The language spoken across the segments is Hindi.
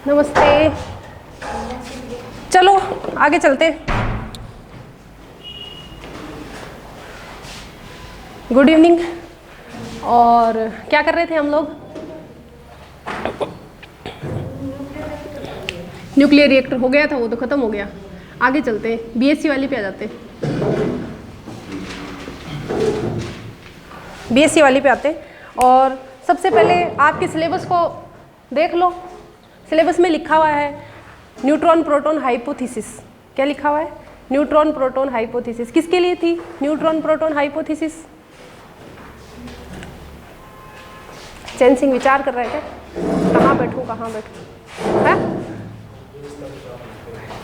नमस्ते। चलो आगे चलते। Good evening. और क्या कर रहे थे हम लोग? न्यूक्लियर रिएक्टर हो गया था, वो तो ख़त्म हो गया। आगे चलते हैं, बीएससी वाली पे आ जाते हैं। बीएससी वाली पे आते हैं और सबसे पहले आपके सिलेबस को देख लो। सिलेबस में लिखा हुआ है न्यूट्रॉन प्रोटॉन हाइपोथेसिस। क्या लिखा हुआ है? Neutron proton hypothesis. किसके लिए थी न्यूट्रॉन प्रोटॉन हाइपोथेसिस? चैन सिंह विचार कर रहे थे कहाँ बैठूं कहाँ बैठूं है?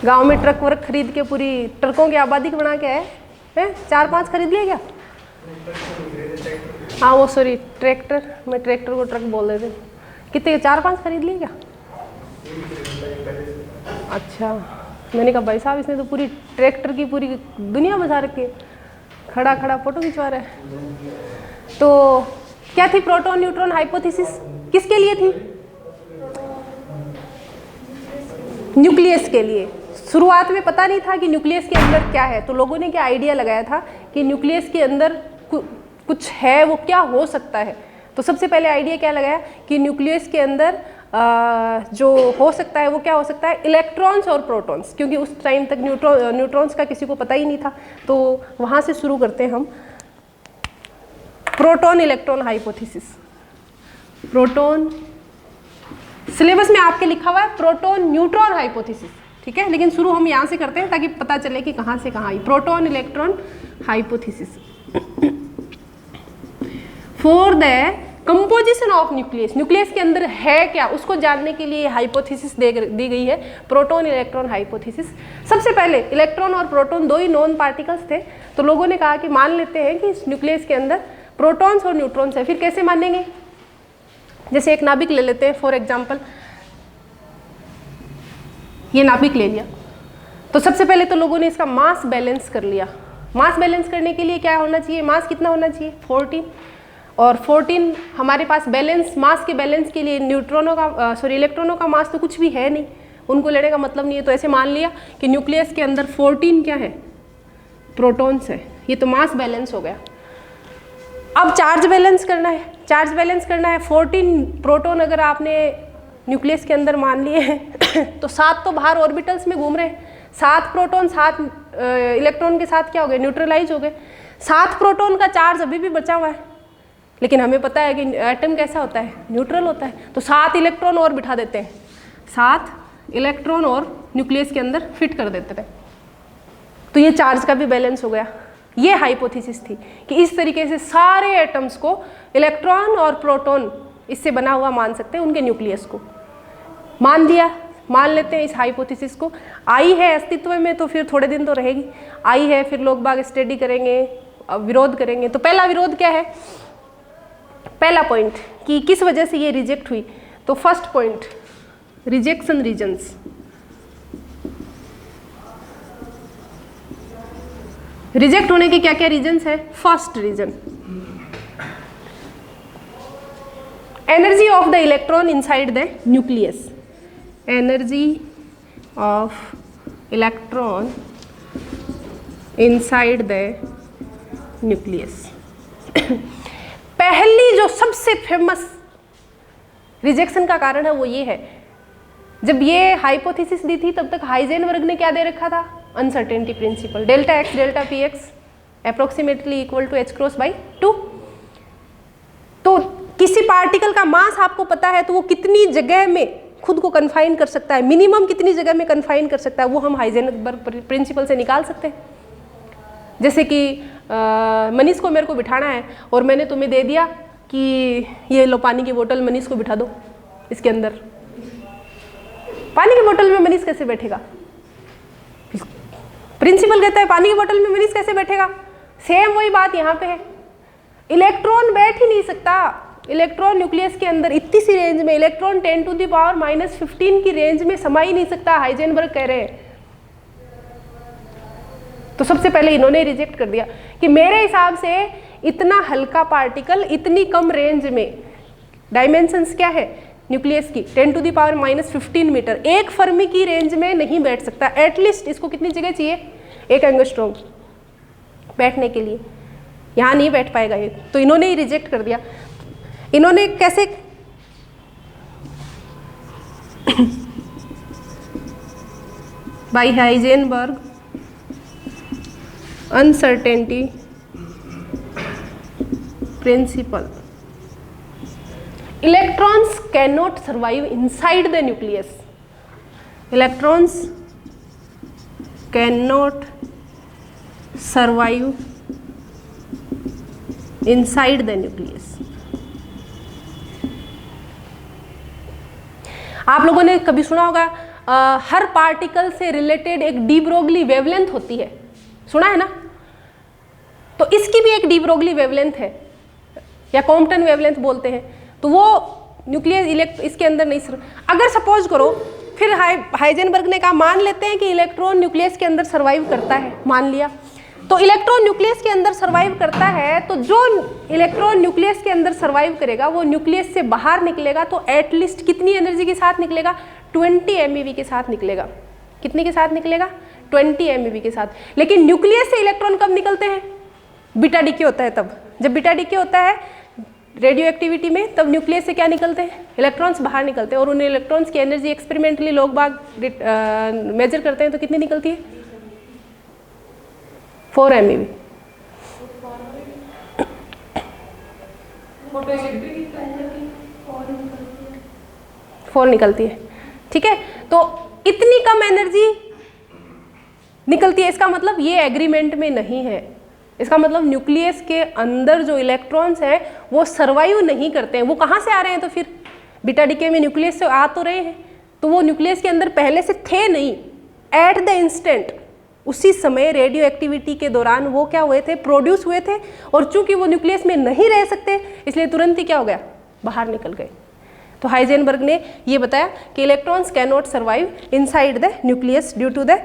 गांव में ट्रक वर्क खरीद के पूरी ट्रकों की आबादी को बना के आए हैं। 4-5 खरीद लिए क्या? हाँ वो सॉरी ट्रैक्टर, मैं ट्रैक्टर को ट्रक बोल रहे थे। कितने 4-5 खरीद लिए क्या? अच्छा, मैंने कहा भाई साहब इसने तो पूरी ट्रैक्टर की पूरी दुनिया बसा रखी है। खड़ा खड़ा फोटो खिंचवा रहा है। तो क्या थी प्रोटॉन न्यूट्रॉन हाइपोथेसिस? किसके लिए थी? न्यूक्लियस के लिए। शुरुआत में पता नहीं था कि न्यूक्लियस के अंदर क्या है, तो लोगों ने क्या आइडिया लगाया था कि न्यूक्लियस के अंदर कुछ है, वो क्या हो सकता है। तो सबसे पहले आइडिया क्या लगाया कि न्यूक्लियस के अंदर जो हो सकता है वो क्या हो सकता है? इलेक्ट्रॉन्स और प्रोटॉन्स, क्योंकि उस टाइम तक न्यूट्रॉन्स का किसी को पता ही नहीं था। तो वहाँ से शुरू करते हैं हम। Proton electron hypothesis. Proton, syllabus में आपके लिखा हुआ है प्रोटॉन न्यूट्रॉन हाइपोथेसिस, ठीक है, लेकिन शुरू हम यहाँ से करते हैं ताकि पता चले कि कहाँ से कहाँ आई। Proton electron hypothesis for the composition of nucleus. Nucleus के अंदर है क्या उसको जानने के लिए हाइपोथेसिस दी गई है, प्रोटॉन इलेक्ट्रॉन हाइपोथेसिस। सबसे पहले इलेक्ट्रॉन और प्रोटॉन दो ही नॉन पार्टिकल्स थे, तो लोगों ने कहा कि मान लेते हैं कि इस न्यूक्लियस के अंदर प्रोटॉन्स और न्यूट्रॉन्स है। फिर कैसे मानेंगे? जैसे एक नाभिक ले लेते हैं, फॉर एग्जाम्पल ये नाभिक ले लिया, तो सबसे पहले तो लोगों ने इसका मास बैलेंस कर लिया। मास बैलेंस करने के लिए क्या होना चाहिए? मास कितना होना चाहिए? 14। और 14 हमारे पास बैलेंस, मास के बैलेंस के लिए न्यूट्रॉनों का इलेक्ट्रॉनों का मास तो कुछ भी है नहीं, उनको लेने का मतलब नहीं है। तो ऐसे मान लिया कि न्यूक्लियस के अंदर 14 क्या है? प्रोटॉन्स है। ये तो मास बैलेंस हो गया। अब चार्ज बैलेंस करना है। चार्ज बैलेंस करना है। 14 प्रोटॉन अगर आपने न्यूक्लियस के अंदर मान लिए हैं तो 7 तो बाहर ऑर्बिटल्स में घूम रहे हैं। 7 प्रोटॉन 7 इलेक्ट्रॉन के साथ क्या हो गए? न्यूट्रलाइज हो गए। 7 प्रोटॉन का चार्ज अभी भी बचा हुआ है, लेकिन हमें पता है कि एटम कैसा होता है? न्यूट्रल होता है। तो 7 इलेक्ट्रॉन और बिठा देते हैं, 7 इलेक्ट्रॉन और न्यूक्लियस के अंदर फिट कर देते थे, तो ये चार्ज का भी बैलेंस हो गया। ये हाइपोथेसिस थी कि इस तरीके से सारे एटम्स को इलेक्ट्रॉन और प्रोटॉन इससे बना हुआ मान सकते हैं, उनके न्यूक्लियस को मान दिया। मान लेते हैं इस हाइपोथेसिस को। आई है अस्तित्व में तो फिर थोड़े दिन तो रहेगी। आई है, फिर लोग बाग स्टडी करेंगे, विरोध करेंगे। तो पहला विरोध क्या है? पहला पॉइंट कि किस वजह से ये रिजेक्ट हुई। तो first point, rejection reasons. Reject होने के क्या क्या रीजन्स है? First reason, energy of the electron inside the nucleus. Energy of electron inside the nucleus. पहली जो सबसे फेमस रिजेक्शन का कारण है वो ये है, जब ये हाइपोथेसिस दी थी तब तक हाइजेनबर्ग ने क्या दे रखा था? Uncertainty principle, delta X delta P X approximately equal to h×2। तो किसी पार्टिकल का मास आपको पता है तो वो कितनी जगह में खुद को कन्फाइन कर सकता है, मिनिमम कितनी जगह में कन्फाइन कर सकता है, वो हम हाइजेनबर्ग प्रिंसिपल से निकाल सकते हैं। जैसे कि मनीष को मेरे को बिठाना है और मैंने तुम्हें दे दिया कि ये लो पानी की बोतल, मनीष को बिठा दो इसके अंदर। पानी की बोतल में मनीष कैसे बैठेगा? प्रिंसिपल कहता है पानी की बोतल में मनीष कैसे बैठेगा। सेम वही बात यहाँ पे है। इलेक्ट्रॉन बैठ ही नहीं सकता। इलेक्ट्रॉन न्यूक्लियस के अंदर इतनी सी रेंज में, इलेक्ट्रॉन 10⁻⁻15 की रेंज में समा ही नहीं सकता, हाइजेनबर्ग कह रहे हैं। तो सबसे पहले इन्होंने रिजेक्ट कर दिया कि मेरे हिसाब से इतना हल्का पार्टिकल इतनी कम रेंज में, डायमेंशंस क्या है न्यूक्लियस की 10⁻⁻15 मीटर, एक फर्मी की रेंज में नहीं बैठ सकता। एटलीस्ट इसको कितनी जगह चाहिए, 1 एंगस्ट्रॉम बैठने के लिए, यहाँ नहीं बैठ पाएगा ये, तो इन्होंने ही रिजेक्ट कर दिया। इन्होंने कैसे by Heisenberg uncertainty principle, electrons can not survive inside the nucleus, electrons can not survive inside the nucleus. आप लोगों ने कभी सुना होगा हर पार्टिकल से रिलेटेड एक डी ब्रोगली वेवलेंथ होती है, सुना है ना? तो इसकी भी एक डी ब्रोगली वेवलेंथ है या कॉम्पटन वेवलेंथ बोलते हैं। तो वो न्यूक्लियस इसके अंदर नहीं सर, अगर सपोज करो फिर हाइजेनबर्ग ने कहा मान लेते हैं कि इलेक्ट्रॉन न्यूक्लियस के अंदर सर्वाइव करता है, मान लिया, तो इलेक्ट्रॉन न्यूक्लियस के अंदर सर्वाइव करता है, तो जो इलेक्ट्रॉन न्यूक्लियस के अंदर सर्वाइव करेगा वो न्यूक्लियस से बाहर निकलेगा तो एटलीस्ट कितनी एनर्जी के साथ निकलेगा, 20 MeV के साथ निकलेगा। कितने के साथ निकलेगा, 20 MeV के साथ। लेकिन न्यूक्लियस से इलेक्ट्रॉन कब निकलते हैं, बीटा डीके होता है तब, जब बीटा डीके होता है रेडियो एक्टिविटी में, तब न्यूक्लियस से क्या निकलते हैं, इलेक्ट्रॉन्स बाहर निकलते हैं। और उन इलेक्ट्रॉन्स की एनर्जी एक्सपेरिमेंटली लोग बाग मेजर करते हैं तो कितनी निकलती है, 4 MeV। 4 निकलती है, ठीक है। तो इतनी कम एनर्जी निकलती है, इसका मतलब ये एग्रीमेंट में नहीं है। इसका मतलब न्यूक्लियस के अंदर जो इलेक्ट्रॉन्स हैं वो सर्वाइव नहीं करते हैं। वो कहाँ से आ रहे हैं, तो फिर बीटा डीके में न्यूक्लियस से आ तो रहे हैं, तो वो न्यूक्लियस के अंदर पहले से थे नहीं, एट द इंस्टेंट उसी समय रेडियो एक्टिविटी के दौरान वो क्या हुए थे, प्रोड्यूस हुए थे। और चूंकि वो न्यूक्लियस में नहीं रह सकते इसलिए तुरंत ही क्या हो गया, बाहर निकल गए। तो हाइजेनबर्ग ने ये बताया कि electrons can not survive inside the nucleus due to the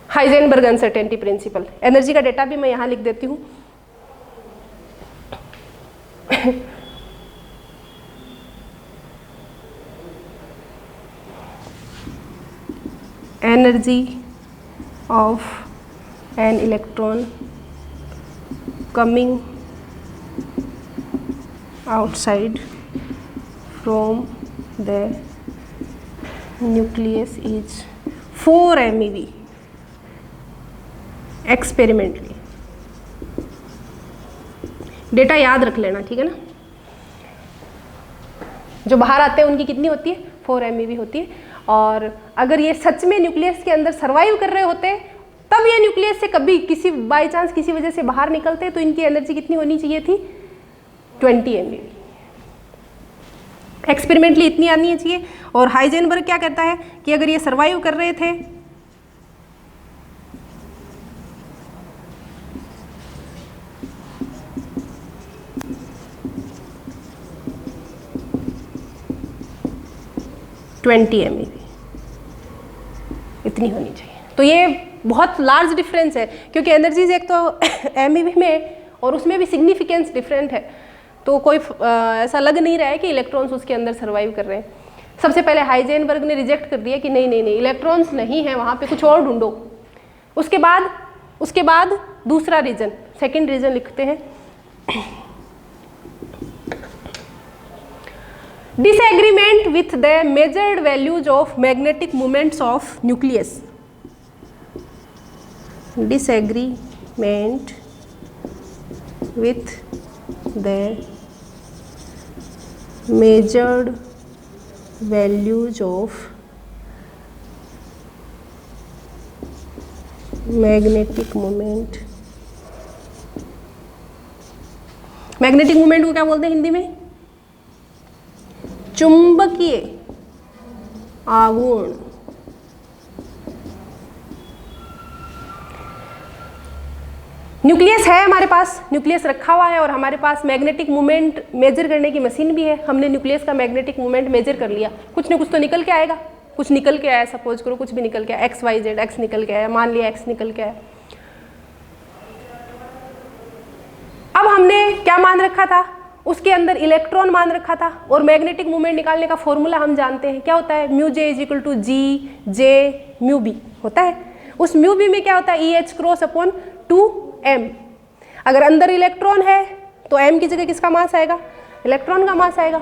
Heisenberg uncertainty principle. Energy का डेटा भी मैं यहाँ लिख देती हूँ। Energy of an electron coming outside from the nucleus is 4 MeV experimentally. Data याद रख लेना, ठीक है ना। जो बाहर आते हैं उनकी कितनी होती है, 4 MeV होती है। और अगर ये सच में न्यूक्लियस के अंदर सर्वाइव कर रहे होते तब ये न्यूक्लियस से कभी किसी बाय चांस किसी वजह से बाहर निकलते तो इनकी एनर्जी कितनी होनी चाहिए थी, 20 MeV। एक्सपेरिमेंटली इतनी आनी चाहिए। और हाइजेनबर्ग क्या कहता है कि अगर ये सर्वाइव कर रहे थे MeV इतनी होनी चाहिए। तो ये बहुत लार्ज डिफरेंस है, क्योंकि एनर्जीज एक तो MeV में और उसमें भी सिग्निफिकेंस डिफरेंट है। तो कोई ऐसा लग नहीं रहा है कि इलेक्ट्रॉन्स उसके अंदर सर्वाइव कर रहे हैं। सबसे पहले हाइजेनबर्ग ने रिजेक्ट कर दिया कि नहीं नहीं नहीं, इलेक्ट्रॉन्स नहीं है वहाँ पे, कुछ और ढूंढो। उसके बाद दूसरा रीजन, सेकेंड रीजन लिखते हैं, disagreement with the measured values of magnetic moments of nucleus. Disagreement with the measured values of magnetic moment. Magnetic moment को क्या बोलते हैं हिंदी में, चुंबकीय आघूर्ण। न्यूक्लियस है हमारे पास, न्यूक्लियस रखा हुआ है और हमारे पास मैग्नेटिक मोमेंट मेजर करने की मशीन भी है। हमने न्यूक्लियस का मैग्नेटिक मोमेंट मेजर कर लिया, कुछ ना कुछ तो निकल के आएगा। कुछ निकल के आया, सपोज करो कुछ भी निकल के आया, XYZ, X निकल के आया, मान लिया X निकल के आया। अब हमने क्या मान रखा था, उसके अंदर इलेक्ट्रॉन मान रखा था और मैग्नेटिक मोमेंट निकालने का फॉर्मूला हम जानते हैं, क्या होता है, mu J is equal to G J mu B होता है। उस म्यू बी में क्या होता है, E H cross upon 2m। अगर अंदर इलेक्ट्रॉन है तो m की जगह किसका मास आएगा, इलेक्ट्रॉन का मास आएगा।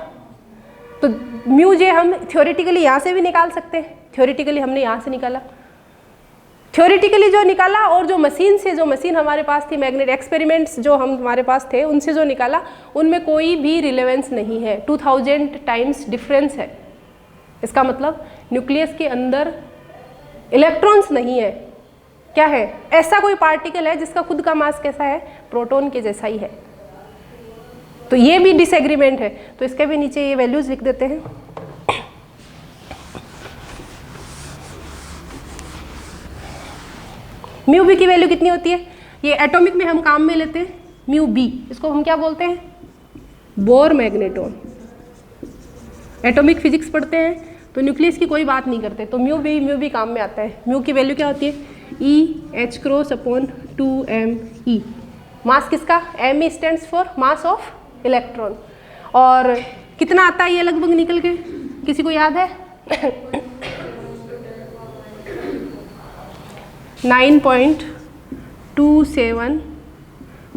तो म्यू जे हम थ्योरेटिकली यहाँ से भी निकाल सकते हैं, थ्योरेटिकली हमने यहाँ से निकाला, थ्योरेटिकली जो निकाला और जो मशीन हमारे पास थी, मैग्नेट एक्सपेरिमेंट्स जो हमारे पास थे उनसे जो निकाला, उनमें कोई भी रिलेवेंस नहीं है, 2000 टाइम्स डिफरेंस है। इसका मतलब न्यूक्लियस के अंदर इलेक्ट्रॉन्स नहीं है, क्या है, ऐसा कोई पार्टिकल है जिसका खुद का मास कैसा है, प्रोटॉन के जैसा ही है। तो ये भी डिसएग्रीमेंट है, तो इसके भी नीचे ये वैल्यूज लिख देते हैं। म्यू बी की वैल्यू कितनी होती है, ये एटॉमिक में हम काम में लेते हैं म्यू बी, इसको हम क्या बोलते हैं, बोर मैग्नेटॉन। एटॉमिक फिजिक्स पढ़ते हैं तो न्यूक्लियस की कोई बात नहीं करते, तो म्यू बी काम में आता है। म्यू की वैल्यू क्या होती है, E H cross upon 2m। मास किसका, m stands for mass of electron. और कितना आता है ये लगभग निकल के, किसी को याद है 9.27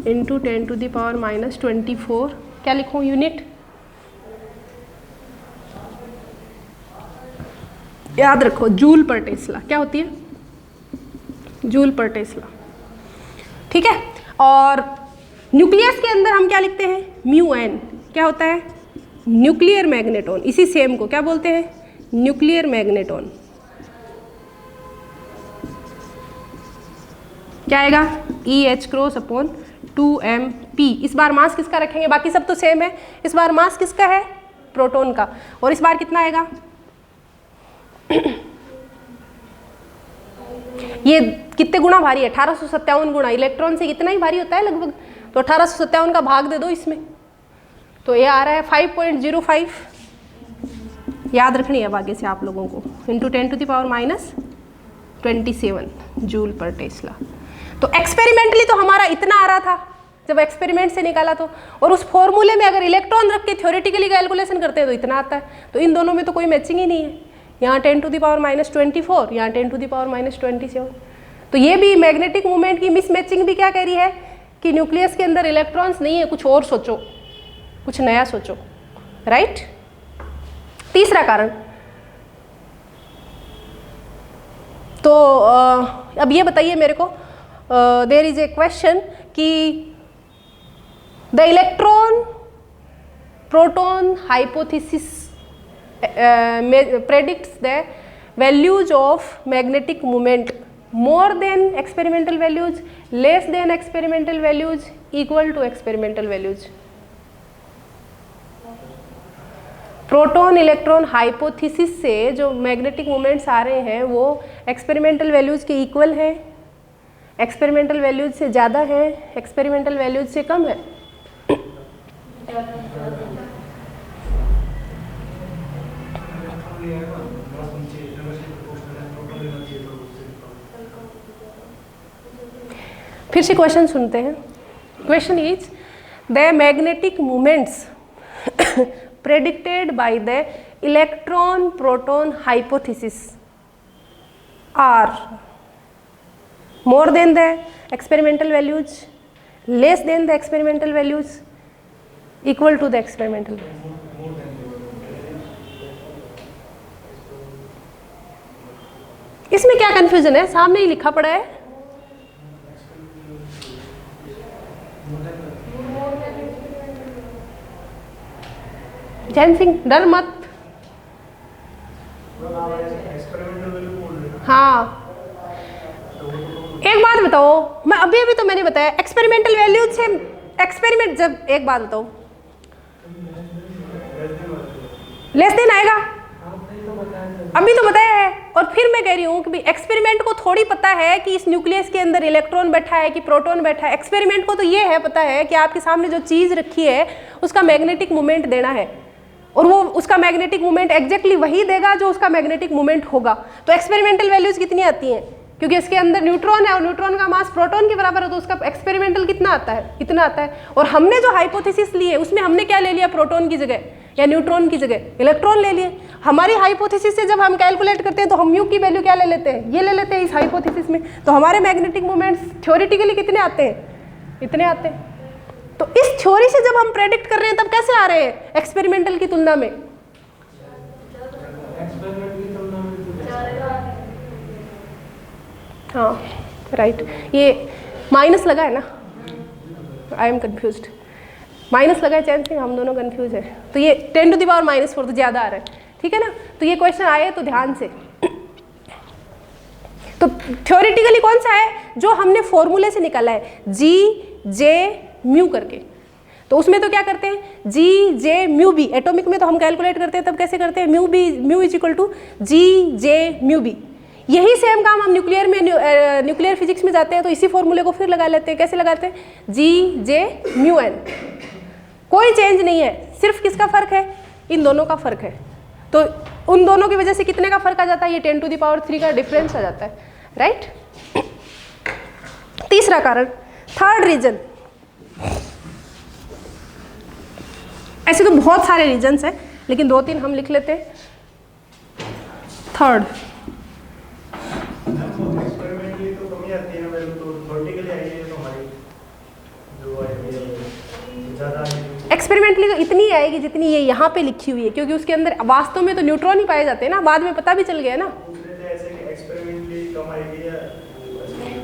इंटू 10⁻⁻²4, क्या लिखूँ यूनिट, याद रखो जूल पर टेस्ला, क्या होती है, जूल पर टेस्ला, ठीक है। और न्यूक्लियस के अंदर हम क्या लिखते हैं, म्यू एन, क्या होता है, न्यूक्लियर मैग्नेटॉन। इसी सेम को क्या बोलते हैं, न्यूक्लियर मैग्नेटॉन। क्या आएगा, E H cross upon 2m p। इस बार मास किसका रखेंगे, बाकी सब तो सेम है, इस बार मास किसका है, प्रोटॉन का। और इस बार कितना आएगा, ये कितने गुना भारी है, 1857 गुना, इलेक्ट्रॉन से कितना ही भारी होता है लगभग, तो 1857 का भाग दे दो इसमें, तो ये आ रहा है 5.05। याद रखनी है आगे से आप लोगों को, इंटू 10⁻⁻27 जूल पर टेस्ला। तो एक्सपेरिमेंटली तो हमारा इतना आ रहा था जब एक्सपेरिमेंट से निकाला तो, और उस फॉर्मूले में अगर इलेक्ट्रॉन रख के थ्योरेटिकली कैलकुलेशन करते हैं तो इतना आता है। तो इन दोनों में तो कोई मैचिंग ही नहीं है, यहाँ 10⁻⁻24, यहाँ 10⁻⁻27। तो ये भी मैग्नेटिक मूवमेंट की मिसमैचिंग भी क्या कह रही है कि न्यूक्लियस के अंदर इलेक्ट्रॉन्स नहीं है, कुछ और सोचो, कुछ नया सोचो, राइट। तीसरा कारण, तो अब ये बताइए मेरे को, देयर इज ए क्वेश्चन कि the electron proton hypothesis predicts the values of magnetic moment more than experimental values, less than experimental values, equal to experimental values. Proton electron hypothesis से जो मैग्नेटिक मोमेंट्स आ रहे हैं वो एक्सपेरिमेंटल वैल्यूज के इक्वल है, एक्सपेरिमेंटल वैल्यूज से ज़्यादा है, एक्सपेरिमेंटल वैल्यूज से कम है। फिर से क्वेश्चन सुनते हैं। Question is the magnetic moments predicted by the electron proton hypothesis are more than the experimental values, less than the experimental values, equal to the experimental values. इसमें क्या कंफ्यूजन है, सामने ही लिखा पड़ा है। जैन सिंह डर मत, हाँ एक बात बताओ, मैं अभी तो मैंने बताया एक्सपेरिमेंटल वैल्यूज से एक्सपेरिमेंट, जब एक बात बताओ लेस देन आएगा, अभी तो बताया है। और फिर मैं कह रही हूँ कि एक्सपेरिमेंट को थोड़ी पता है कि इस न्यूक्लियस के अंदर इलेक्ट्रॉन बैठा है कि प्रोटॉन बैठा है, एक्सपेरिमेंट को तो ये है पता है कि आपके सामने जो चीज़ रखी है उसका मैग्नेटिक मोमेंट देना है, और वो उसका मैग्नेटिक मोमेंट एग्जैक्टली वही देगा जो उसका मैग्नेटिक मोमेंट होगा। तो एक्सपेरिमेंटल वैल्यूज कितनी आती हैं, क्योंकि इसके अंदर न्यूट्रॉन है और न्यूट्रॉन का मास प्रोटॉन के बराबर है, तो उसका एक्सपेरिमेंटल कितना आता है, इतना आता है। और हमने जो हाइपोथेसिस ली है उसमें हमने क्या ले लिया, प्रोटॉन की जगह या न्यूट्रॉन की जगह इलेक्ट्रॉन ले लिए। हमारी हाइपोथेसिस से जब हम कैलकुलेट करते हैं तो हम म्यू की वैल्यू क्या ले लेते हैं, ये ले लेते हैं इस हाइपोथेसिस में। तो हमारे मैग्नेटिक मोमेंट्स थ्योरेटिकली कितने आते हैं, इतने आते हैं। तो इस थ्योरी से जब हम प्रेडिक्ट कर रहे हैं तब कैसे आ रहे हैं एक्सपेरिमेंटल की तुलना में? हाँ राइट, ये माइनस लगा है ना, आई एम कन्फ्यूज्ड, माइनस लगा है चैन सिंह, हम दोनों कन्फ्यूज है। तो ये 10⁻⁻⁴ तो ज़्यादा आ रहा है, ठीक है ना। तो ये क्वेश्चन आए तो ध्यान से। तो थ्योरेटिकली कौन सा है, जो हमने फॉर्मूले से निकाला है, जी जे म्यू करके। तो उसमें तो क्या करते हैं, जी जे म्यू बी, एटॉमिक में तो हम कैलकुलेट करते हैं तब कैसे करते हैं, mu is equal to G J mu B. यही सेम काम हम न्यूक्लियर में, न्यूक्लियर फिजिक्स में जाते हैं तो इसी फॉर्मूले को फिर लगा लेते हैं। कैसे लगाते हैं, जी जे म्यू एन, कोई चेंज नहीं है, सिर्फ किसका फर्क है, इन दोनों का फर्क है। तो उन दोनों की वजह से कितने का फर्क आ जाता है, ये 10⁻³ का डिफरेंस आ जाता है, राइट। तीसरा कारण, थर्ड रीजन, ऐसे तो बहुत सारे रीजन्स हैं लेकिन 2-3 हम लिख लेते हैं। थर्ड, एक्सपेरिमेंटली तो इतनी आएगी जितनी ये यहाँ पे लिखी हुई है, क्योंकि उसके अंदर वास्तव में तो न्यूट्रॉन ही पाए जाते हैं ना, बाद में पता भी चल गया ना।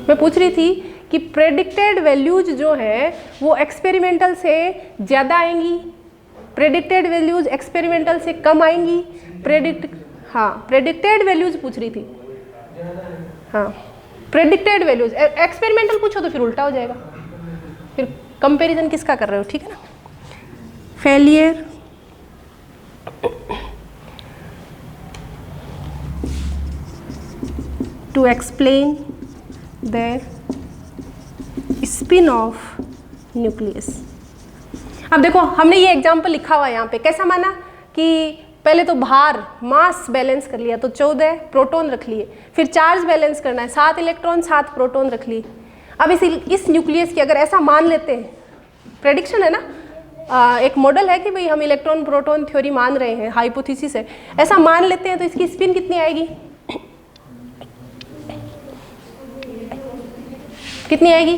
मैं पूछ रही थी कि प्रेडिक्टेड वैल्यूज जो है वो एक्सपेरिमेंटल से ज़्यादा आएंगी, प्रेडिक्टेड वैल्यूज एक्सपेरिमेंटल से कम आएंगी, प्रेडिक्टेड वैल्यूज पूछ रही थी। हाँ, प्रेडिक्टेड वैल्यूज, एक्सपेरिमेंटल पूछो तो फिर उल्टा हो जाएगा, फिर कंपैरिजन किसका कर रहे हो, ठीक है ना। Failure to explain the spin of nucleus. अब देखो हमने ये एग्जाम्पल लिखा हुआ है यहाँ पे, कैसा माना कि पहले तो भार मास बैलेंस कर लिया, तो 14 प्रोटॉन रख लिए, फिर चार्ज बैलेंस करना है, 7 इलेक्ट्रॉन 7 प्रोटॉन रख लिए। अब इस न्यूक्लियस की अगर ऐसा मान लेते हैं, प्रेडिक्शन है ना, एक मॉडल है कि भाई हम इलेक्ट्रॉन प्रोटॉन थ्योरी मान रहे हैं, हाइपोथेसिस है, ऐसा मान लेते हैं तो इसकी स्पिन कितनी आएगी, कितनी आएगी,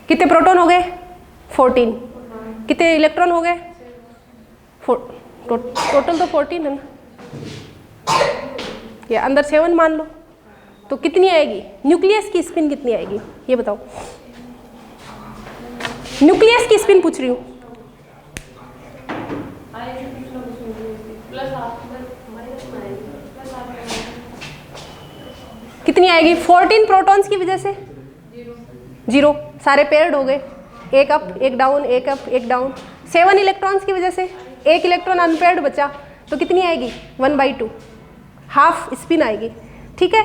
कितने प्रोटॉन हो गए 14, कितने इलेक्ट्रॉन हो गए, टोटल तो 14 है ना, या अंदर 7 मान लो, तो कितनी आएगी न्यूक्लियस की स्पिन, कितनी आएगी ये बताओ। न्यूक्लियस की स्पिन पूछ रही हूँ। कितनी आएगी, 14 प्रोटॉन्स की वजह से 0, सारे पेयर्ड हो गए, एक अप एक डाउन, एक अप एक डाउन। 7 इलेक्ट्रॉन्स की वजह से 1 इलेक्ट्रॉन अनपेयर्ड बचा, तो कितनी आएगी 1/2, हाफ स्पिन आएगी, ठीक है।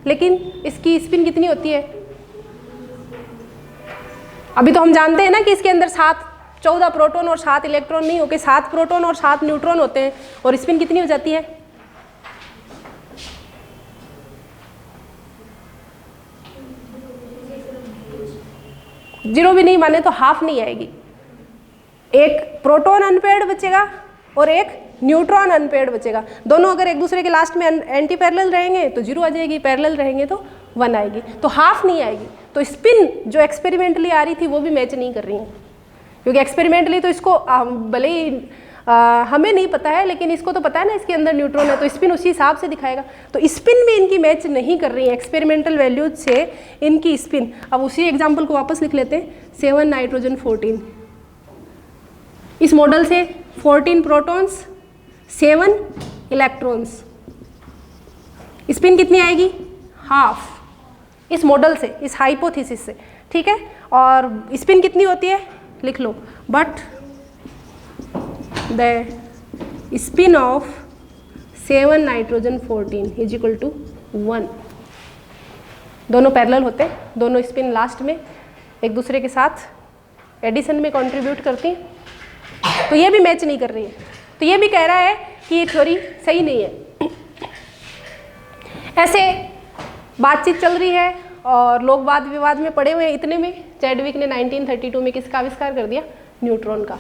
लेकिन इसकी स्पिन कितनी होती है, अभी तो हम जानते हैं ना कि इसके अंदर 14 प्रोटॉन और 7 इलेक्ट्रॉन नहीं होके 7 प्रोटॉन और 7 न्यूट्रॉन होते हैं, और स्पिन कितनी हो जाती है, जीरो भी नहीं माने तो हाफ नहीं आएगी। एक प्रोटॉन अनपेयर्ड बचेगा और एक न्यूट्रॉन अनपेयर्ड बचेगा, दोनों अगर एक दूसरे के लास्ट में एंटी पैरेलल रहेंगे तो 0 आ जाएगी, पैरेलल रहेंगे तो 1 आएगी, तो हाफ नहीं आएगी। तो स्पिन जो एक्सपेरिमेंटली आ रही थी वो भी मैच नहीं कर रही है, क्योंकि एक्सपेरिमेंटली तो इसको भले ही हमें नहीं पता है, लेकिन इसको तो पता है ना इसके अंदर न्यूट्रॉन है, तो स्पिन उसी हिसाब से दिखाएगा। तो स्पिन भी इनकी मैच नहीं कर रही है, एक्सपेरिमेंटल वैल्यूज से इनकी स्पिन। अब उसी एग्जाम्पल को वापस लिख लेते हैं, 7 नाइट्रोजन 14, इस मॉडल से 14 प्रोटॉन्स 7 इलेक्ट्रॉन्स, स्पिन कितनी आएगी, हाफ, इस मॉडल से, इस हाइपोथेसिस से, ठीक है। और स्पिन कितनी होती है लिख लो, but the spin of 7 nitrogen 14 is equal to 1। दोनों पैरेलल होते हैं, दोनों स्पिन लास्ट में एक दूसरे के साथ एडिशन में कंट्रीब्यूट करती हैं, तो ये भी मैच नहीं कर रही है। तो ये भी कह रहा है कि ये थ्योरी सही नहीं है। ऐसे बातचीत चल रही है और लोग वाद विवाद में पड़े हुए हैं। इतने में चैडविक ने 1932 में किसका आविष्कार कर दिया? न्यूट्रॉन का।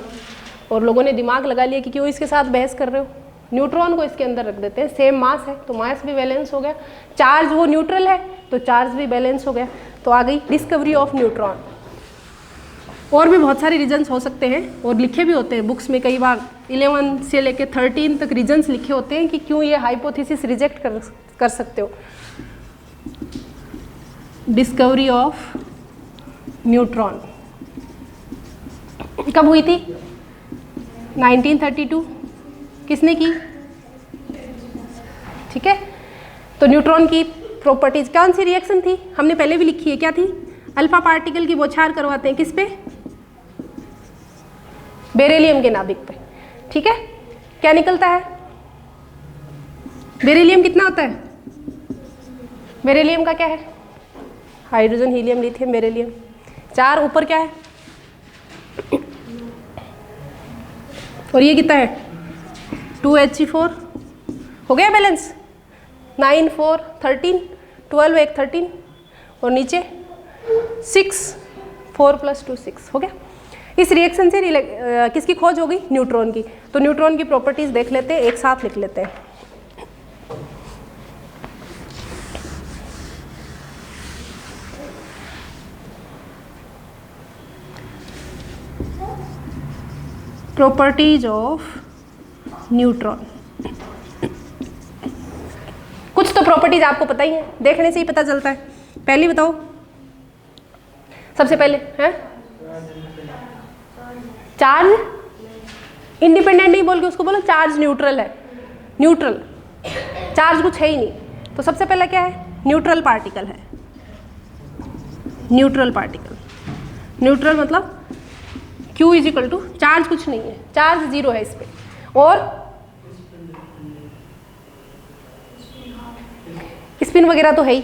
और लोगों ने दिमाग लगा लिया कि क्यों इसके साथ बहस कर रहे हो, न्यूट्रॉन को इसके अंदर रख देते हैं, सेम मास है तो मास भी बैलेंस हो गया, चार्ज वो न्यूट्रल है तो चार्ज भी बैलेंस हो गया। तो आ गई डिस्कवरी ऑफ न्यूट्रॉन। और भी बहुत सारे रीजन्स हो सकते हैं और लिखे भी होते हैं बुक्स में, कई बार 11 से लेकर 13 तक रीजन्स लिखे होते हैं कि क्यों ये हाइपोथेसिस रिजेक्ट कर सकते हो। डिस्कवरी ऑफ न्यूट्रॉन कब हुई थी? 1932। किसने की? ठीक है। तो न्यूट्रॉन की प्रॉपर्टीज कौन सी रिएक्शन थी? हमने पहले भी लिखी है, क्या थी? अल्फा पार्टिकल की बौछार करवाते हैं किस पे? बेरिलियम के नाभिक पे। ठीक है। क्या निकलता है? बेरिलियम कितना होता है? बेरिलियम का क्या है? Hydrogen, helium, lithium, beryllium. 4 ऊपर क्या है? और ये कितना है? 2He4। हो गया बैलेंस? 9 4 13 12 एक 13 और नीचे 6 4 + 2 6 हो गया। इस रिएक्शन से किसकी खोज हो गई? न्यूट्रॉन की। तो न्यूट्रॉन की प्रॉपर्टीज देख लेते हैं, एक साथ लिख लेते हैं। Properties of neutron. कुछ तो प्रॉपर्टीज आपको पता ही है, देखने से ही पता चलता है। पहली बताओ सबसे पहले है चार्ज इंडिपेंडेंट नहीं बोल के उसको बोलो चार्ज न्यूट्रल है। न्यूट्रल चार्ज कुछ है ही नहीं। तो सबसे पहला क्या है? न्यूट्रल पार्टिकल है। न्यूट्रल पार्टिकल, न्यूट्रल मतलब Q = चार्ज कुछ नहीं है, चार्ज 0 है इस पे। और स्पिन वगैरह तो है ही।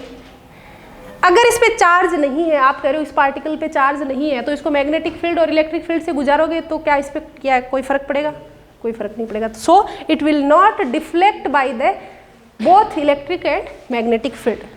अगर इस पे चार्ज नहीं है, आप कह रहे हो इस पार्टिकल पे चार्ज नहीं है, तो इसको मैग्नेटिक फील्ड और इलेक्ट्रिक फील्ड से गुजारोगे तो क्या इस पे क्या कोई फर्क पड़ेगा? कोई फर्क नहीं पड़ेगा। So it will not deflect by the both electric and magnetic field.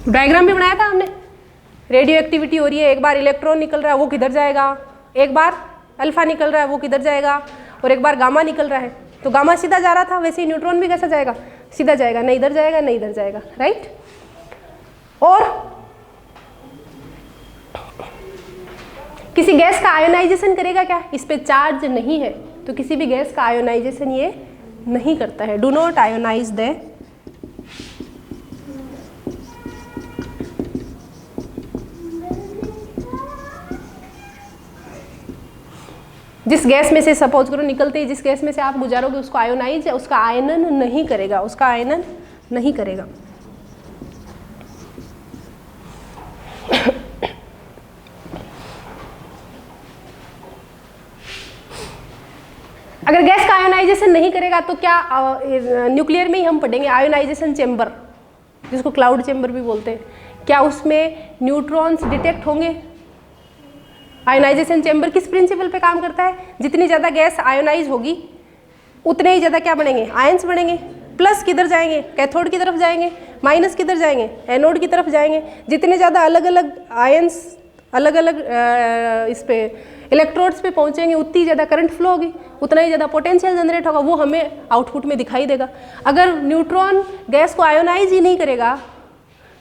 Diagram भी बनाया था हमने। रेडियो एक्टिविटी हो रही है, एक बार इलेक्ट्रॉन निकल रहा है वो किधर जाएगा, एक बार अल्फा निकल रहा है वो किधर जाएगा, और एक बार गामा निकल रहा है तो गामा सीधा जा रहा था, वैसे ही न्यूट्रॉन भी कैसा जाएगा? सीधा जाएगा, नहीं इधर जाएगा नहीं इधर जाएगा, राइट। और किसी गैस का आयोनाइजेशन करेगा क्या? इस पे चार्ज नहीं है तो किसी भी गैस का आयोनाइजेशन ये नहीं करता है। डू नॉट आयोनाइज द जिस गैस में से सपोज करो निकलते ही जिस गैस में से आप गुजारोगे उसको आयोनाइज, उसका आयनन नहीं करेगा, उसका आयनन नहीं करेगा। अगर गैस का आयोनाइजेशन नहीं करेगा तो क्या न्यूक्लियर में ही हम पढ़ेंगे आयोनाइजेशन चेंबर, जिसको क्लाउड चेंबर भी बोलते हैं, क्या उसमें न्यूट्रॉन्स डिटेक्ट होंगे? आयोनाइजेशन चेंबर किस प्रिंसिपल पे काम करता है? जितनी ज़्यादा गैस आयोनाइज होगी उतने ही ज़्यादा क्या बनेंगे? आयंस बनेंगे। प्लस किधर जाएंगे? कैथोड की तरफ जाएंगे। माइनस किधर जाएंगे? एनोड की तरफ जाएंगे। जितने ज़्यादा अलग अलग आयंस अलग अलग इस पे इलेक्ट्रोड्स पे पहुँचेंगे उतनी ज़्यादा करंट फ्लो होगी, उतना ही ज़्यादा पोटेंशियल जनरेट होगा, वो हमें आउटपुट में दिखाई देगा। अगर न्यूट्रॉन गैस को आयोनाइज ही नहीं करेगा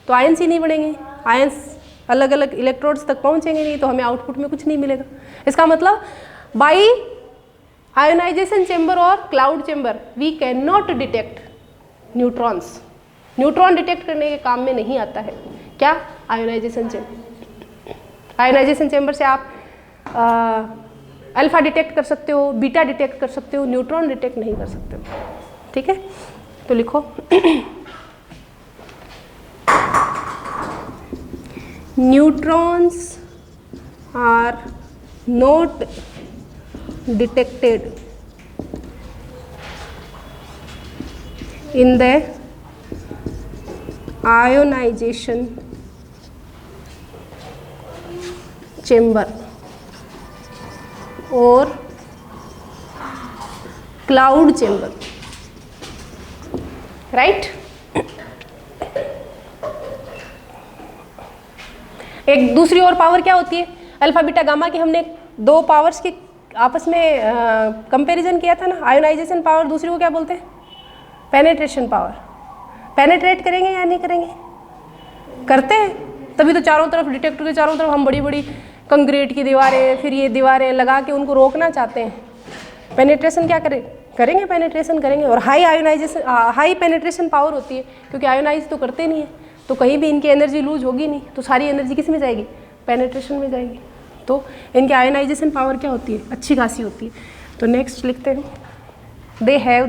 तो आयंस ही नहीं बनेंगे, आयंस अलग अलग इलेक्ट्रोड्स तक पहुंचेंगे नहीं तो हमें आउटपुट में कुछ नहीं मिलेगा। इसका मतलब बाई आयोनाइजेशन चेंबर और cloud chamber we can not detect neutrons. Neutron detect करने के काम में नहीं आता है क्या? Ionisation chamber. आयोनाइजेशन चेंबर से आप अल्फा डिटेक्ट कर सकते हो, बीटा डिटेक्ट कर सकते हो, न्यूट्रॉन डिटेक्ट नहीं कर सकते हो। ठीक है, तो लिखो neutrons are not detected in the ionization chamber और क्लाउड चेम्बर, राइट। एक दूसरी और पावर क्या होती है, अल्फा बीटा गामा की हमने दो पावर्स की आपस में कंपैरिजन किया था ना, आयोनाइजेशन पावर, दूसरी को क्या बोलते हैं, पेनेट्रेशन पावर। पेनेट्रेट करेंगे या नहीं करेंगे, करते हैं, तभी तो चारों तरफ डिटेक्टर के चारों तरफ हम बड़ी बड़ी कंक्रीट की दीवारें, फिर ये दीवारें लगा के उनको रोकना चाहते हैं। पेनेट्रेशन क्या करेंगे, पेनेट्रेशन करेंगे। और high ionization, high penetration power होती है, क्योंकि आयोनाइज तो करते नहीं है, तो कहीं भी इनकी एनर्जी लूज होगी नहीं, तो सारी एनर्जी किस में जाएगी, पेनेट्रेशन में जाएगी। तो इनकी आयोनाइजेशन पावर क्या होती है, अच्छी खासी होती है। तो नेक्स्ट लिखते हैं, they have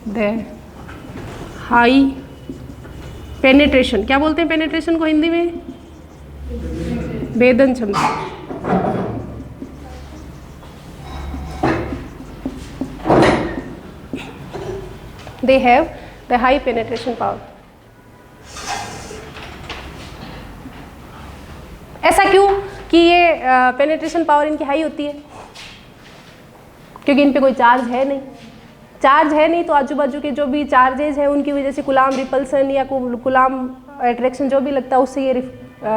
the high penetration, क्या बोलते हैं पेनेट्रेशन को हिंदी में, भेदन क्षमता। They have the high penetration power. ऐसा क्यों कि ये पेनेट्रेशन पावर इनकी हाई होती है, क्योंकि इन पे कोई चार्ज है नहीं। चार्ज है नहीं तो आजू बाजू के जो भी चार्जेज हैं उनकी वजह से कुलाम रिपल्सन या कुलाम अट्रैक्शन जो भी लगता है उससे ये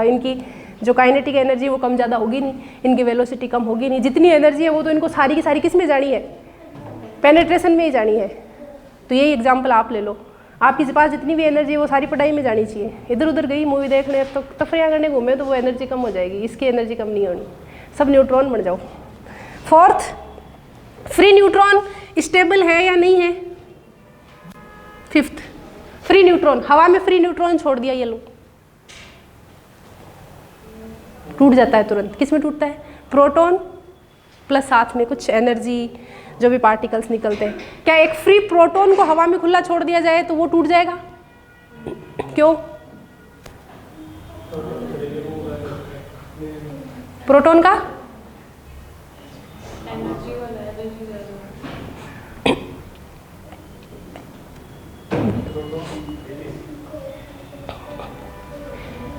इनकी जो काइनेटिक एनर्जी वो कम ज़्यादा होगी नहीं, इनकी वेलोसिटी कम होगी नहीं। जितनी एनर्जी है वो तो इनको सारी की सारी किस में जानी है, पेनेट्रेशन में ही जानी है। तो यही एग्जाम्पल आप ले लो, आपके पास जितनी भी एनर्जी है वो सारी पढ़ाई में जानी चाहिए। इधर उधर गई मूवी देखने, तो तफरिया करने घूमे तो वो एनर्जी कम हो जाएगी, इसकी एनर्जी कम नहीं होनी, सब न्यूट्रॉन बन जाओ। फोर्थ, फ्री न्यूट्रॉन स्टेबल है या नहीं है। फिफ्थ, फ्री न्यूट्रॉन, हवा में फ्री न्यूट्रॉन छोड़ दिया ये लो, टूट जाता है तुरंत। किस में टूटता है, प्रोटॉन प्लस साथ में कुछ एनर्जी जो भी पार्टिकल्स निकलते हैं। क्या एक फ्री प्रोटॉन को हवा में खुला छोड़ दिया जाए तो वो टूट जाएगा, क्यों, प्रोटॉन का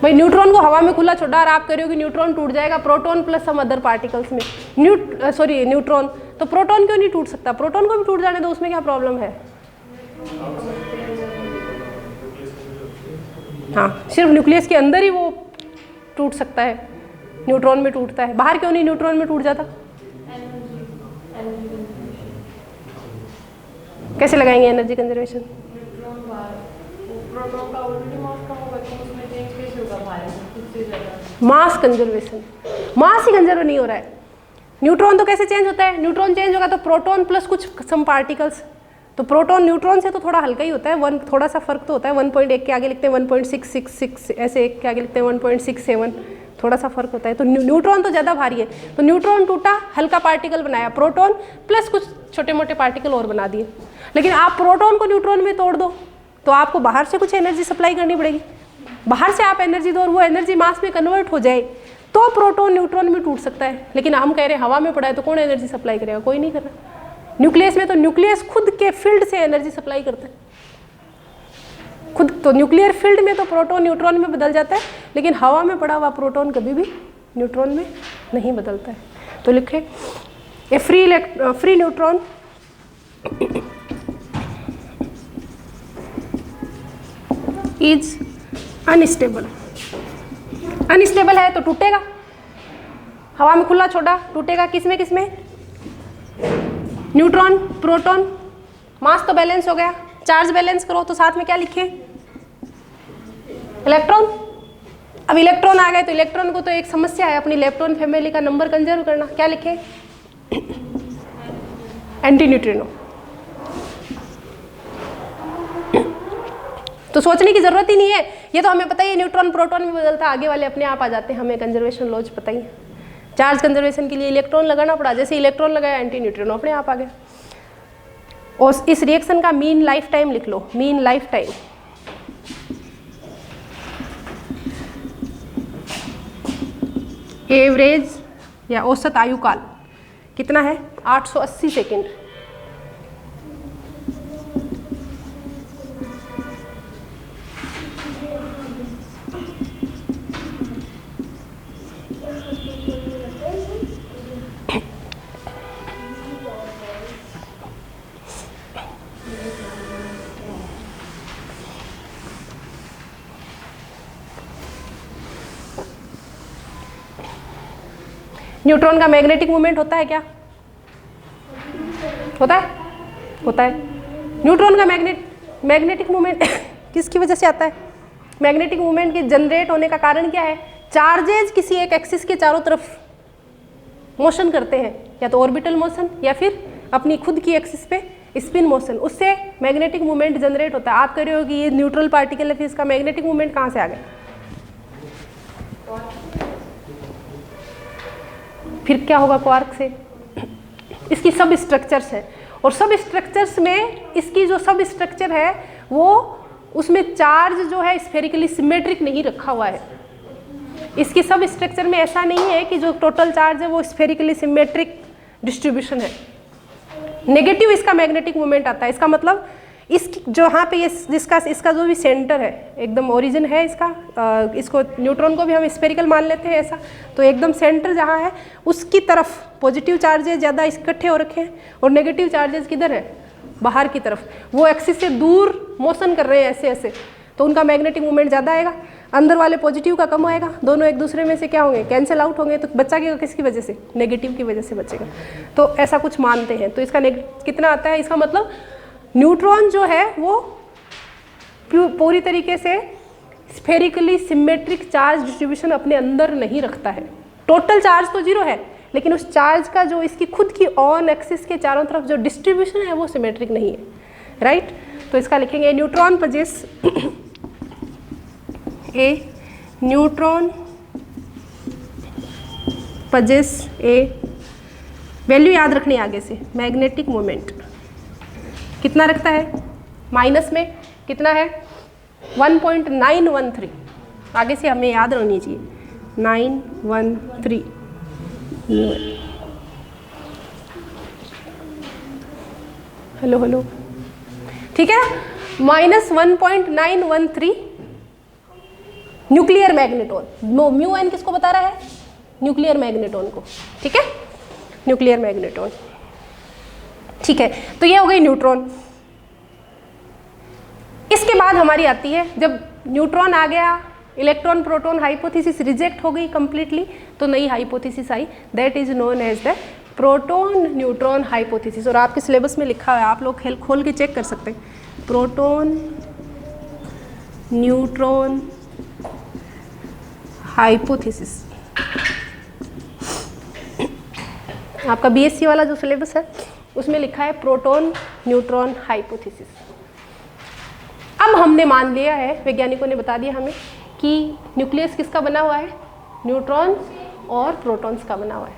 भाई न्यूट्रॉन को हवा में खुला छोड़ा और आप कह रहे हो कि न्यूट्रॉन टूट जाएगा, proton plus some other particles में, न्यूट्रॉन, तो प्रोटॉन क्यों नहीं टूट सकता, प्रोटॉन को भी टूट जाने दो, उसमें क्या प्रॉब्लम है। हाँ, सिर्फ न्यूक्लियस के अंदर ही वो टूट सकता है, न्यूट्रॉन में टूटता है, बाहर क्यों नहीं न्यूट्रॉन में टूट जाता। कैसे लगाएंगे एनर्जी कंजर्वेशन, मास कंजर्वेशन, मास ही कंजर्व नहीं हो रहा है। न्यूट्रॉन तो कैसे चेंज होता है, न्यूट्रॉन चेंज होगा तो प्रोटॉन प्लस कुछ सम पार्टिकल्स, तो प्रोटॉन न्यूट्रॉन से तो थोड़ा हल्का ही होता है, वन थोड़ा सा फर्क तो होता है, 1.1 के आगे लिखते हैं 1.666, ऐसे एक के आगे लिखते हैं 1.67, थोड़ा सा फर्क होता है। तो न्यूट्रॉन तो ज़्यादा भारी है, तो न्यूट्रॉन टूटा, हल्का पार्टिकल बनाया, प्रोटॉन प्लस कुछ छोटे मोटे पार्टिकल और बना दिए। लेकिन आप प्रोटॉन को न्यूट्रॉन में तोड़ दो तो आपको बाहर से कुछ एनर्जी सप्लाई करनी पड़ेगी, बाहर से आप एनर्जी दो और वो एनर्जी मास में कन्वर्ट हो जाए तो प्रोटॉन न्यूट्रॉन में टूट सकता है। लेकिन हम कह रहे हैं हवा में पड़ा है तो कौन एनर्जी सप्लाई करेगा, कोई नहीं कर रहा। न्यूक्लियस में तो न्यूक्लियस खुद के फील्ड से एनर्जी सप्लाई करता है खुद, तो न्यूक्लियर फील्ड में तो प्रोटॉन न्यूट्रॉन में बदल जाता है, लेकिन हवा में पड़ा हुआ प्रोटॉन कभी भी न्यूट्रॉन में नहीं बदलता है। तो लिखे a free neutron is unstable. Unstable है तो टूटेगा, हवा में खुला छोड़ा टूटेगा, किसमें किसमें, न्यूट्रॉन प्रोटॉन, मास तो बैलेंस हो गया, चार्ज बैलेंस करो तो साथ में क्या लिखे, इलेक्ट्रॉन। अब इलेक्ट्रॉन आ गए तो इलेक्ट्रॉन को तो एक समस्या है, अपनी इलेक्ट्रॉन फैमिली का नंबर कंजर्व करना, क्या लिखे, एंटी न्यूट्रिनो। तो सोचने की जरूरत ही नहीं है, ये तो हमें पता ही है न्यूट्रॉन प्रोटॉन में बदलता, आगे वाले अपने आप आ जाते हैं, हमें कंजर्वेशन लॉज पता ही है। चार्ज कंजर्वेशन के लिए इलेक्ट्रॉन लगाना पड़ा, जैसे इलेक्ट्रॉन लगाया एंटी न्यूट्रिनो अपने आप आ गया। और इस रिएक्शन का मीन लाइफ टाइम लिख लो, मीन लाइफ टाइम एवरेज या औसत आयुकाल कितना है, 880 सेकेंड। न्यूट्रॉन का मैग्नेटिक मोमेंट होता है क्या? होता है? होता है। न्यूट्रॉन का मैग्नेटिक मोमेंट किसकी वजह से आता है? मैग्नेटिक मोमेंट के जनरेट होने का कारण क्या है? चार्जेज किसी एक एक्सिस के चारों तरफ मोशन करते हैं, या तो ऑर्बिटल मोशन या फिर अपनी खुद की एक्सिस पे स्पिन मोशन, उससे मैग्नेटिक मोमेंट जनरेट होता है। आप कह रहे हो कि ये न्यूट्रल पार्टिकल है, फिर इसका मैग्नेटिक मोमेंट कहाँ से आ गया? फिर क्या होगा क्वार्क से? इसकी सब स्ट्रक्चर्स है, और सब स्ट्रक्चर्स में इसकी जो सब स्ट्रक्चर है वो उसमें चार्ज जो है स्फेरिकली सिमेट्रिक नहीं रखा हुआ है। इसकी सब स्ट्रक्चर में ऐसा नहीं है कि जो टोटल चार्ज है वो स्फेरिकली सिमेट्रिक डिस्ट्रीब्यूशन है। नेगेटिव इसका मैग्नेटिक मोमेंट आता है। इसका मतलब इसकी जो यहाँ पे ये जिसका इसका जो भी सेंटर है, एकदम ओरिजिन है इसका, इसको न्यूट्रॉन को भी हम स्फेरिकल मान लेते हैं ऐसा, तो एकदम सेंटर जहाँ है उसकी तरफ पॉजिटिव चार्जेस ज़्यादा इकट्ठे हो रखे हैं और नेगेटिव चार्जेस किधर है? बाहर की तरफ। वो एक्सिस से दूर मोशन कर रहे हैं ऐसे ऐसे, तो उनका मैग्नेटिक मोमेंट ज़्यादा आएगा। अंदर वाले पॉजिटिव का कम आएगा, दोनों एक दूसरे में से क्या होंगे? कैंसिल आउट होंगे। तो बच्चा की किसकी वजह से? नेगेटिव की वजह से बचेगा। तो ऐसा कुछ मानते हैं। तो इसका कितना आता है? इसका मतलब न्यूट्रॉन जो है वो पूरी तरीके से स्फेरिकली सिमेट्रिक चार्ज डिस्ट्रीब्यूशन अपने अंदर नहीं रखता है। टोटल चार्ज तो जीरो है, लेकिन उस चार्ज का जो इसकी खुद की ऑन एक्सिस के चारों तरफ जो डिस्ट्रीब्यूशन है वो सिमेट्रिक नहीं है, राइट। तो इसका लिखेंगे न्यूट्रॉन पजेस ए न्यूट्रॉन पजेस ए, वैल्यू याद रखनी आगे से, मैग्नेटिक मोमेंट कितना रखता है? माइनस में कितना है? 1.913। आगे से हमें याद रखनी चाहिए 913। हेलो हेलो, ठीक है। -1.913 न्यूक्लियर मैग्नेटोन। म्यू एन किसको बता रहा है? न्यूक्लियर मैग्नेटोन को, ठीक है, न्यूक्लियर मैग्नेटोन, ठीक है। तो ये हो गई न्यूट्रॉन। इसके बाद हमारी आती है, जब न्यूट्रॉन आ गया, इलेक्ट्रॉन प्रोटॉन हाइपोथेसिस रिजेक्ट हो गई कंप्लीटली, तो नई हाइपोथेसिस आई, that is known as the proton neutron hypothesis. और आपके सिलेबस में लिखा हुआ है, आप लोग खोल के चेक कर सकते हैं, प्रोटॉन न्यूट्रॉन हाइपोथेसिस। आपका बीएससी वाला जो सिलेबस है उसमें लिखा है प्रोटॉन न्यूट्रॉन हाइपोथेसिस। अब हमने मान लिया है, वैज्ञानिकों ने बता दिया हमें कि न्यूक्लियस किसका बना हुआ है? न्यूट्रॉन्स और प्रोटॉन्स का बना हुआ है।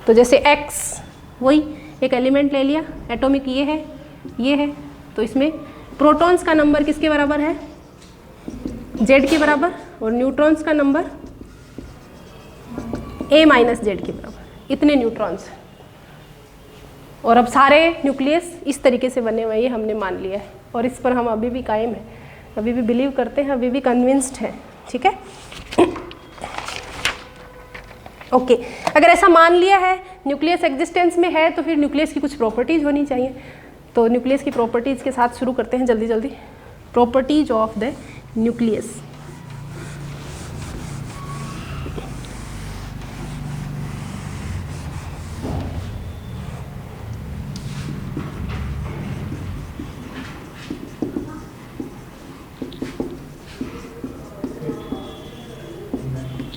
तो जैसे X, वही एक एलिमेंट ले लिया, एटॉमिक ये है, तो इसमें प्रोटॉन्स का नंबर किसके बराबर है? Z के बराबर, और न्यूट्रॉन्स का नंबर A - Z के बराबर। इतने न्यूट्रॉन्स, और अब सारे न्यूक्लियस इस तरीके से बने हुए हैं, ये हमने मान लिया है, और इस पर हम अभी भी कायम हैं, अभी भी बिलीव करते हैं, अभी भी कन्विंस्ड हैं, ठीक है। ओके, अगर ऐसा मान लिया है न्यूक्लियस एग्जिस्टेंस में है, तो फिर न्यूक्लियस की कुछ प्रॉपर्टीज होनी चाहिए। तो न्यूक्लियस की प्रॉपर्टीज के साथ शुरू करते हैं जल्दी जल्दी। Properties of the nucleus.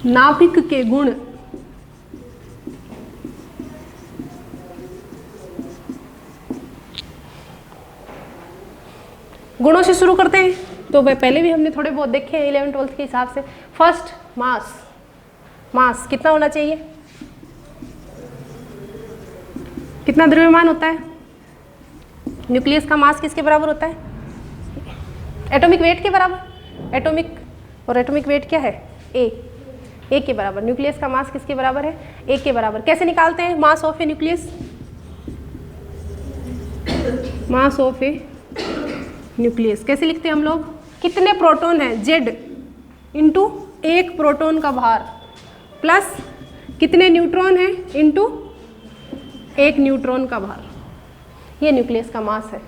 नाभिक के गुण। गुणों से शुरू करते हैं, तो पहले भी हमने थोड़े बहुत देखे हैं 11th-12th के हिसाब से। फर्स्ट, मास। मास कितना होना चाहिए? कितना द्रव्यमान होता है? न्यूक्लियस का मास किसके बराबर होता है? एटॉमिक वेट के बराबर। एटॉमिक, और एटॉमिक वेट क्या है? ए के बराबर। न्यूक्लियस का मास किसके बराबर है? ए के बराबर। कैसे निकालते हैं mass of A nucleus? Mass of A nucleus कैसे लिखते हैं हम लोग? कितने प्रोटॉन हैं? Z इंटू एक प्रोटॉन का भार, प्लस कितने न्यूट्रॉन हैं इंटू एक न्यूट्रॉन का भार। ये न्यूक्लियस का मास है।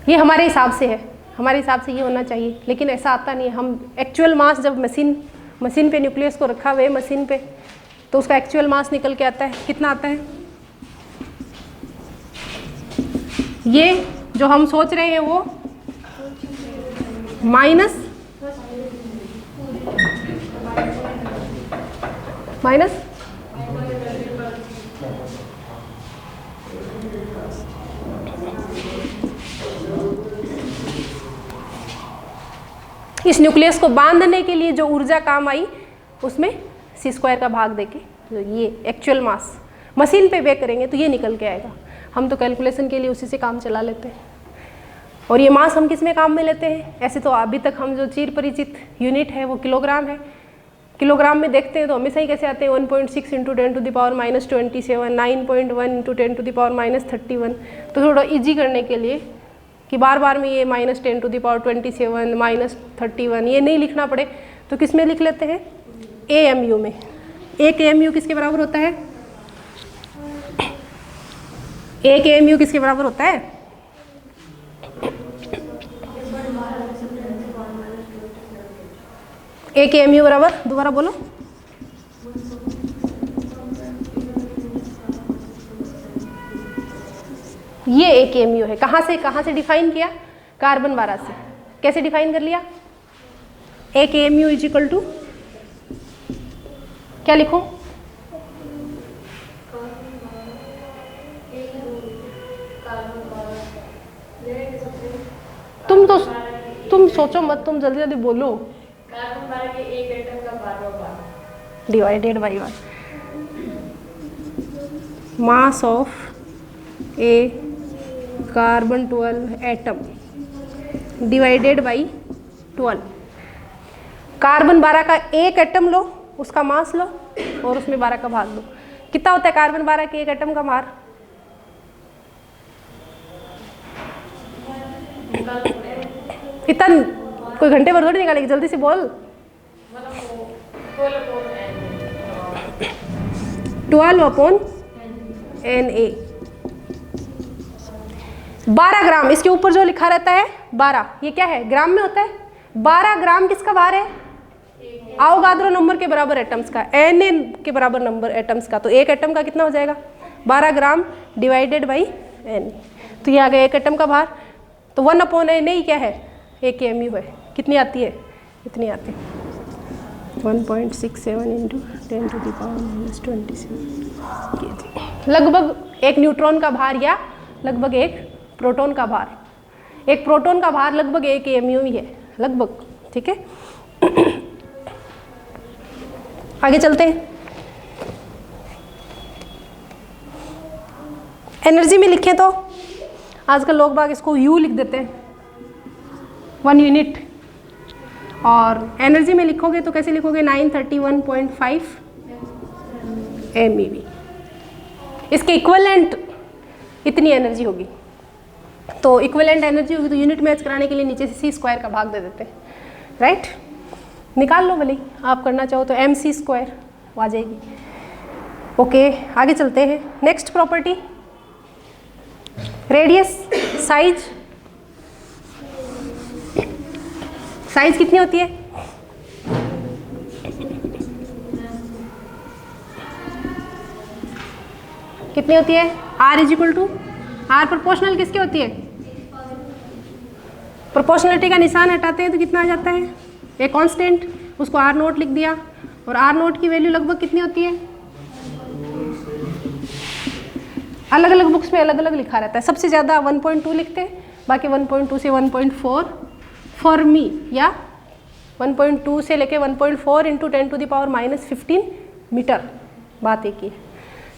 ये हमारे हिसाब से है, हमारे हिसाब से ये होना चाहिए, लेकिन ऐसा आता नहीं है। हम एक्चुअल मास जब मशीन पे न्यूक्लियस को रखा हुआ है मशीन पे, तो उसका एक्चुअल मास निकल के आता है, कितना आता है? ये जो हम सोच रहे हैं वो माइनस इस न्यूक्लियस को बांधने के लिए जो ऊर्जा काम आई उसमें c² का भाग देके जो ये एक्चुअल मास मशीन पे वे करेंगे तो ये निकल के आएगा। हम तो कैलकुलेशन के लिए उसी से काम चला लेते हैं। और ये मास हम किस में काम में लेते हैं? ऐसे तो अभी तक हम जो चिर परिचित यूनिट है वो किलोग्राम है। किलोग्राम में देखते हैं तो हमेशा ही कैसे आते हैं 1.6 × 10⁻27, 9.1 × 10⁻31। तो थोड़ा इजी करने के लिए कि बार बार में ये -10⁻27 -31 ये नहीं लिखना पड़े, तो किस में लिख लेते हैं? AMU में। 1 AMU किसके बराबर होता है? 1 AMU किसके बराबर होता है? एक AMU बराबर, दोबारा बोलो। ये 1 AMU है। कहाँ से डिफाइन किया? कार्बन 12 से। कैसे डिफाइन कर लिया? 1 AMU = क्या लिखो? तुम सोचो मत, तुम जल्दी जल्दी बोलो। कार्बन 12 के एक एटम का 12वां भाग divided by 1 mass of A carbon 12 atom divided by 12। Carbon 12 का एक एटम लो, उसका मास लो और उसमें 12 का भाग दो। कितना होता है कार्बन 12 के एक एटम का भार? इतना कोई घंटे भर थोड़ी निकालेगी, जल्दी से बोल। 12/Na 12 ग्राम। इसके ऊपर जो लिखा रहता है 12, ये क्या है? ग्राम में होता है। 12 ग्राम किसका भार है? आवोगाद्रो नंबर के बराबर एटम्स का, Na के बराबर नंबर एटम्स का। तो एक एटम का कितना हो जाएगा? 12 ग्राम डिवाइडेड बाई Na। तो ये आ गया एक एटम का भार। तो 1/Na ही क्या है? 1 AMU है। कितनी आती है? इतनी आती है 1.67 × 10⁻27 kg। लगभग एक न्यूट्रॉन का भार या लगभग एक प्रोटॉन का भार। एक प्रोटॉन का भार लगभग 1 AMU ही है, लगभग। ठीक है, आगे चलते हैं। एनर्जी में लिखें तो आजकल लोग बाग इसको U लिख देते हैं, 1 यूनिट। और एनर्जी में लिखोगे तो कैसे लिखोगे? 931.5 MeV। इसके इक्विवेलेंट इतनी एनर्जी होगी। तो इक्विवेलेंट एनर्जी होगी तो यूनिट मैच कराने के लिए नीचे से c² का भाग दे देते हैं, राइट? निकाल लो भले आप करना चाहो तो mc² आ जाएगी। ओके, आगे चलते हैं। Next property, radius, size. Size कितनी होती है? कितनी होती है? R प्रोपोर्शनल किसकी होती है? प्रोपोर्शनलिटी का निशान हटाते हैं तो कितना आ जाता है? एक कांस्टेंट, उसको R0 लिख दिया। और R0 की वैल्यू लगभग कितनी होती है? अलग अलग बुक्स में अलग अलग लिखा रहता है। सबसे ज़्यादा 1.2 लिखते हैं, बाकी 1.2 से 1.4 फर्मी, या 1.2 से लेके 1.4 × 10⁻−15 मीटर। बात एक ही है,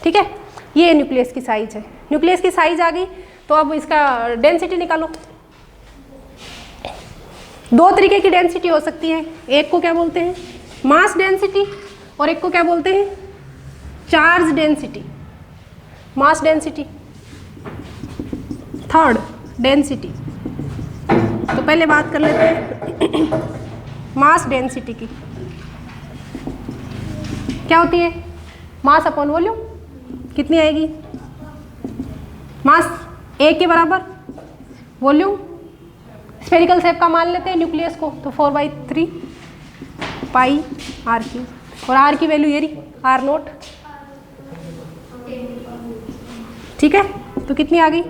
ठीक है? ये न्यूक्लियस की साइज है। न्यूक्लियस की साइज आ गई तो अब इसका डेंसिटी निकालो। दो तरीके की डेंसिटी हो सकती है। एक को क्या बोलते हैं? मास डेंसिटी, और एक को क्या बोलते हैं? Charge density. Mass density, third density. तो पहले बात कर लेते हैं मास डेंसिटी की। क्या होती है? Mass upon volume. कितनी आएगी? मास 1 के बराबर, वॉल्यूम स्फेरिकल शेप का मान लेते हैं न्यूक्लियस को, तो 4/3 पाई आर क्यूब, और आर की वैल्यू ये रही R0, ठीक है। तो कितनी आ गई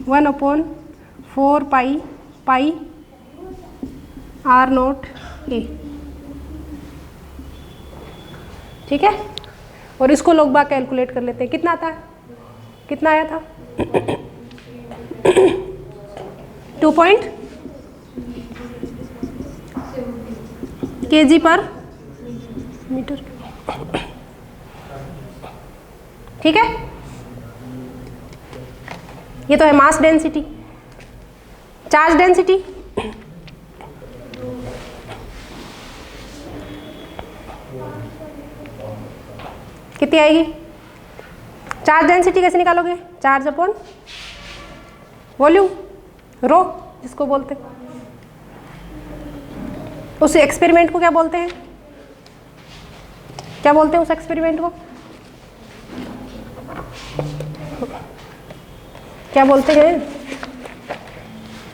1/4 पाई R0 A, ठीक है। और इसको लोग बाग कैलकुलेट कर लेते हैं, कितना आता है, कितना आया था 2 kg/मीटर, ठीक है। ये तो है मास डेंसिटी। चार्ज डेंसिटी कितनी आएगी, चार्ज डेंसिटी कैसे निकालोगे, चार्ज अपॉन वॉल्यूम, रो जिसको बोलते हैं। उस एक्सपेरिमेंट को क्या बोलते हैं, क्या बोलते हैं उस एक्सपेरिमेंट को, क्या बोलते हैं,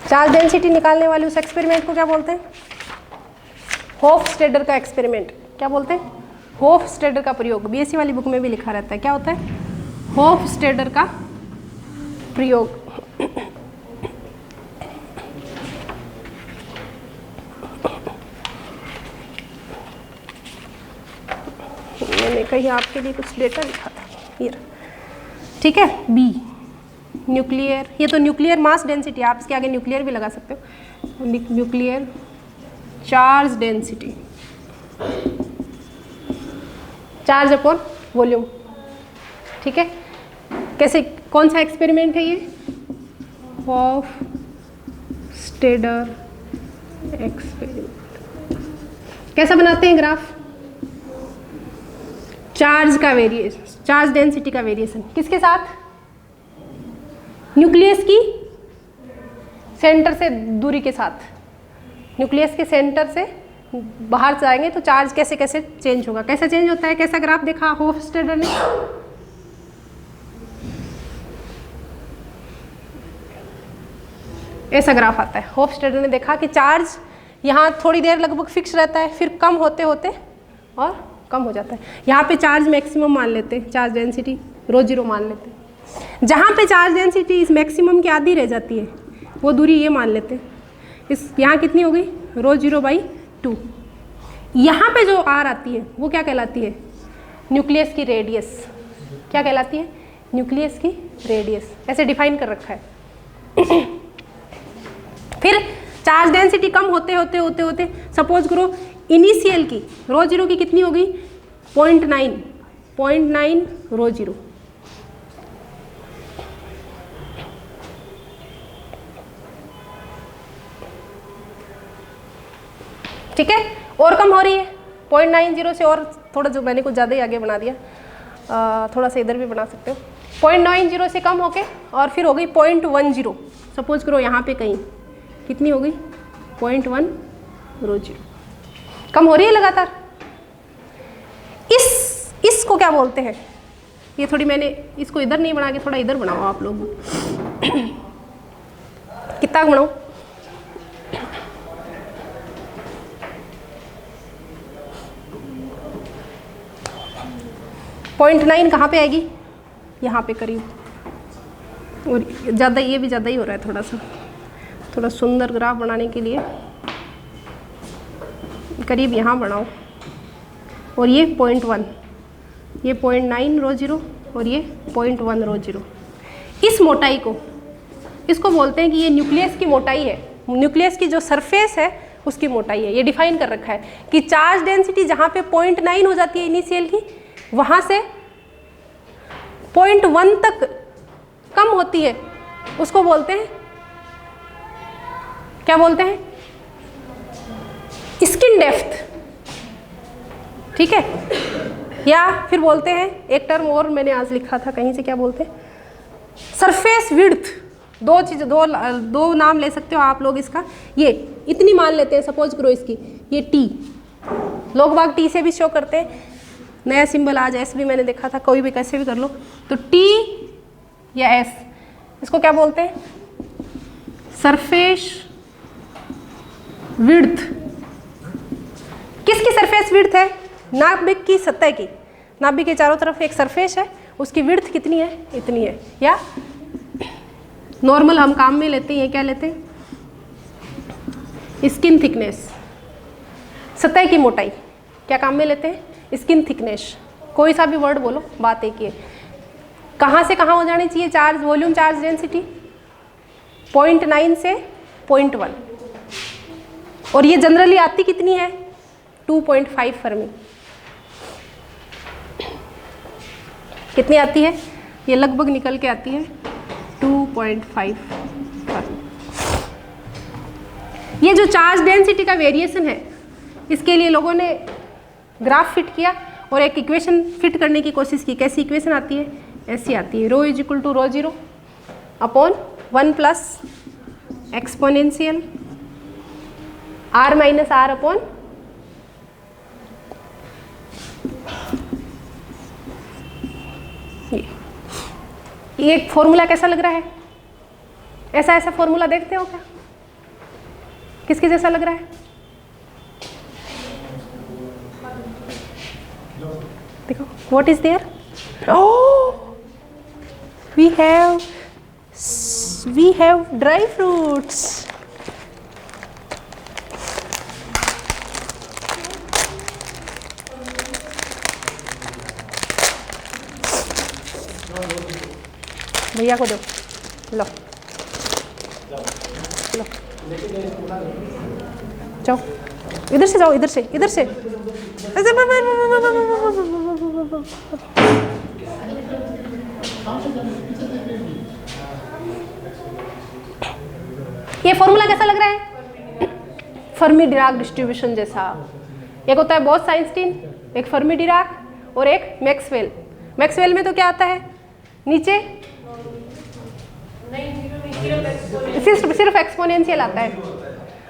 चार्ज डेंसिटी निकालने वाले उस एक्सपेरिमेंट को क्या बोलते हैं, होफस्टेडर का एक्सपेरिमेंट। क्या बोलते हैं, होफस्टेडर का प्रयोग। बीएससी वाली बुक में भी लिखा रहता है, क्या होता है, होफस्टेडर का प्रयोग। मैंने कहीं आपके लिए कुछ डेटा लिखा था, ये ठीक है। बी न्यूक्लियर, ये तो न्यूक्लियर मास डेंसिटी, आप इसके आगे न्यूक्लियर भी लगा सकते हो, nuclear charge density, charge upon volume, ठीक है। कैसे, कौन सा एक्सपेरिमेंट है ये, होफस्टेडर एक्सपेरिमेंट। कैसा बनाते हैं ग्राफ, चार्ज का वेरिएशन, चार्ज डेंसिटी का वेरिएशन किसके साथ, न्यूक्लियस की सेंटर से दूरी के साथ। न्यूक्लियस के सेंटर से बाहर जाएंगे तो चार्ज कैसे कैसे चेंज होगा, कैसे चेंज होता है, कैसा ग्राफ देखा होफस्टेडर ने, ऐसा ग्राफ आता है। होफस्टेडर ने देखा कि चार्ज यहाँ थोड़ी देर लगभग फिक्स रहता है, फिर कम होते होते और कम हो जाता है। यहाँ पे चार्ज मैक्सिमम मान लेते हैं, चार्ज डेंसिटी ρ0 मान लेते हैं। जहाँ पे चार्ज डेंसिटी इस मैक्सिमम की आधी रह जाती है, वो दूरी ये मान लेते हैं। इस यहाँ कितनी हो गई ρ0/2। यहाँ पे जो R आती है वो क्या कहलाती है, न्यूक्लियस की रेडियस। क्या कहलाती है, न्यूक्लियस की रेडियस, ऐसे डिफाइन कर रखा है। फिर चार्ज डेंसिटी कम होते होते होते होते सपोज करो इनिशियल की ρ0 की कितनी होगी 0.9 ρ0, ठीक है। और कम हो रही है 0.90 से, और थोड़ा, जो मैंने कुछ ज़्यादा ही आगे बना दिया, थोड़ा सा इधर भी बना सकते हो। 0.90 से कम होके और फिर हो गई 0.10, सपोज करो यहाँ पे कहीं कितनी हो गई 0.1 ρ0, कम हो रही है लगातार। इसको क्या बोलते हैं, ये थोड़ी मैंने इसको इधर नहीं बना के थोड़ा इधर बनाओ आप लोग, कितना बनाओ, पॉइंट 9 कहाँ पे आएगी, यहाँ पे करीब, और ज़्यादा, ये भी ज़्यादा ही हो रहा है थोड़ा सा, थोड़ा सुंदर ग्राफ बनाने के लिए करीब यहाँ बनाओ। और ये 0.1, ये 0.9 ρ0 और ये 0.1 ρ0। इस मोटाई को, इसको बोलते हैं कि ये न्यूक्लियस की मोटाई है, न्यूक्लियस की जो सरफेस है उसकी मोटाई है। ये डिफाइन कर रखा है कि चार्ज डेंसिटी जहाँ पे 0.9 हो जाती है इनिशियल की, वहाँ से 0.1 तक कम होती है, उसको बोलते हैं, क्या बोलते हैं, स्किन डेप्थ, ठीक है। या फिर बोलते हैं एक टर्म और मैंने आज लिखा था कहीं से, क्या बोलते हैं, सरफेस विड्थ। दो चीज़, दो नाम ले सकते हो आप लोग इसका। ये इतनी मान लेते हैं सपोज करो इसकी, ये टी, लोग बाग टी से भी शो करते हैं, नया सिंबल आज एस भी मैंने देखा था, कोई भी कैसे भी कर लो। तो टी या एस, इसको क्या बोलते हैं, सरफेस विड्थ, किसकी सरफेस विड्थ है? नाभिक की सतह की। नाभिक के चारों तरफ एक सरफेस है, उसकी विड्थ कितनी है? इतनी है। या नॉर्मल हम काम में लेते हैं, क्या लेते हैं? स्किन थिकनेस, सतह की मोटाई। क्या काम में लेते हैं? Skin thickness. कोई सा भी वर्ड बोलो, बात एक ही है। कहाँ से कहाँ हो जानी चाहिए चार्ज, वॉल्यूम चार्ज डेंसिटी? 0.9 से 0.1। और ये जनरली आती कितनी है? 2.5 फर्मी। कितनी आती है? ये लगभग निकल के आती है 2.5 फर्मी। ये जो चार्ज डेंसिटी का वेरिएशन है, इसके लिए लोगों ने ग्राफ फिट किया और एक इक्वेशन फिट करने की कोशिश की। कैसी इक्वेशन आती है? ऐसी आती है, ρ = ρ0 upon 1 plus exponential r minus r upon ये एक फॉर्मूला कैसा लग रहा है? ऐसा फॉर्मूला देखते हो क्या? किसके जैसा लग रहा है? देखो, what is there? Oh, we have dry fruits. भैया को दो, लो लो, जाओ, इधर से जाओ, इधर से, इधर से। ये फॉर्मूला कैसा लग रहा है? फर्मी डिराक डिस्ट्रीब्यूशन जैसा। एक होता है बोस-आइंस्टीन, एक फर्मी डिराक और एक मैक्सवेल। मैक्सवेल में तो क्या आता है? नीचे सिर्फ एक्सपोनेंशियल आता है,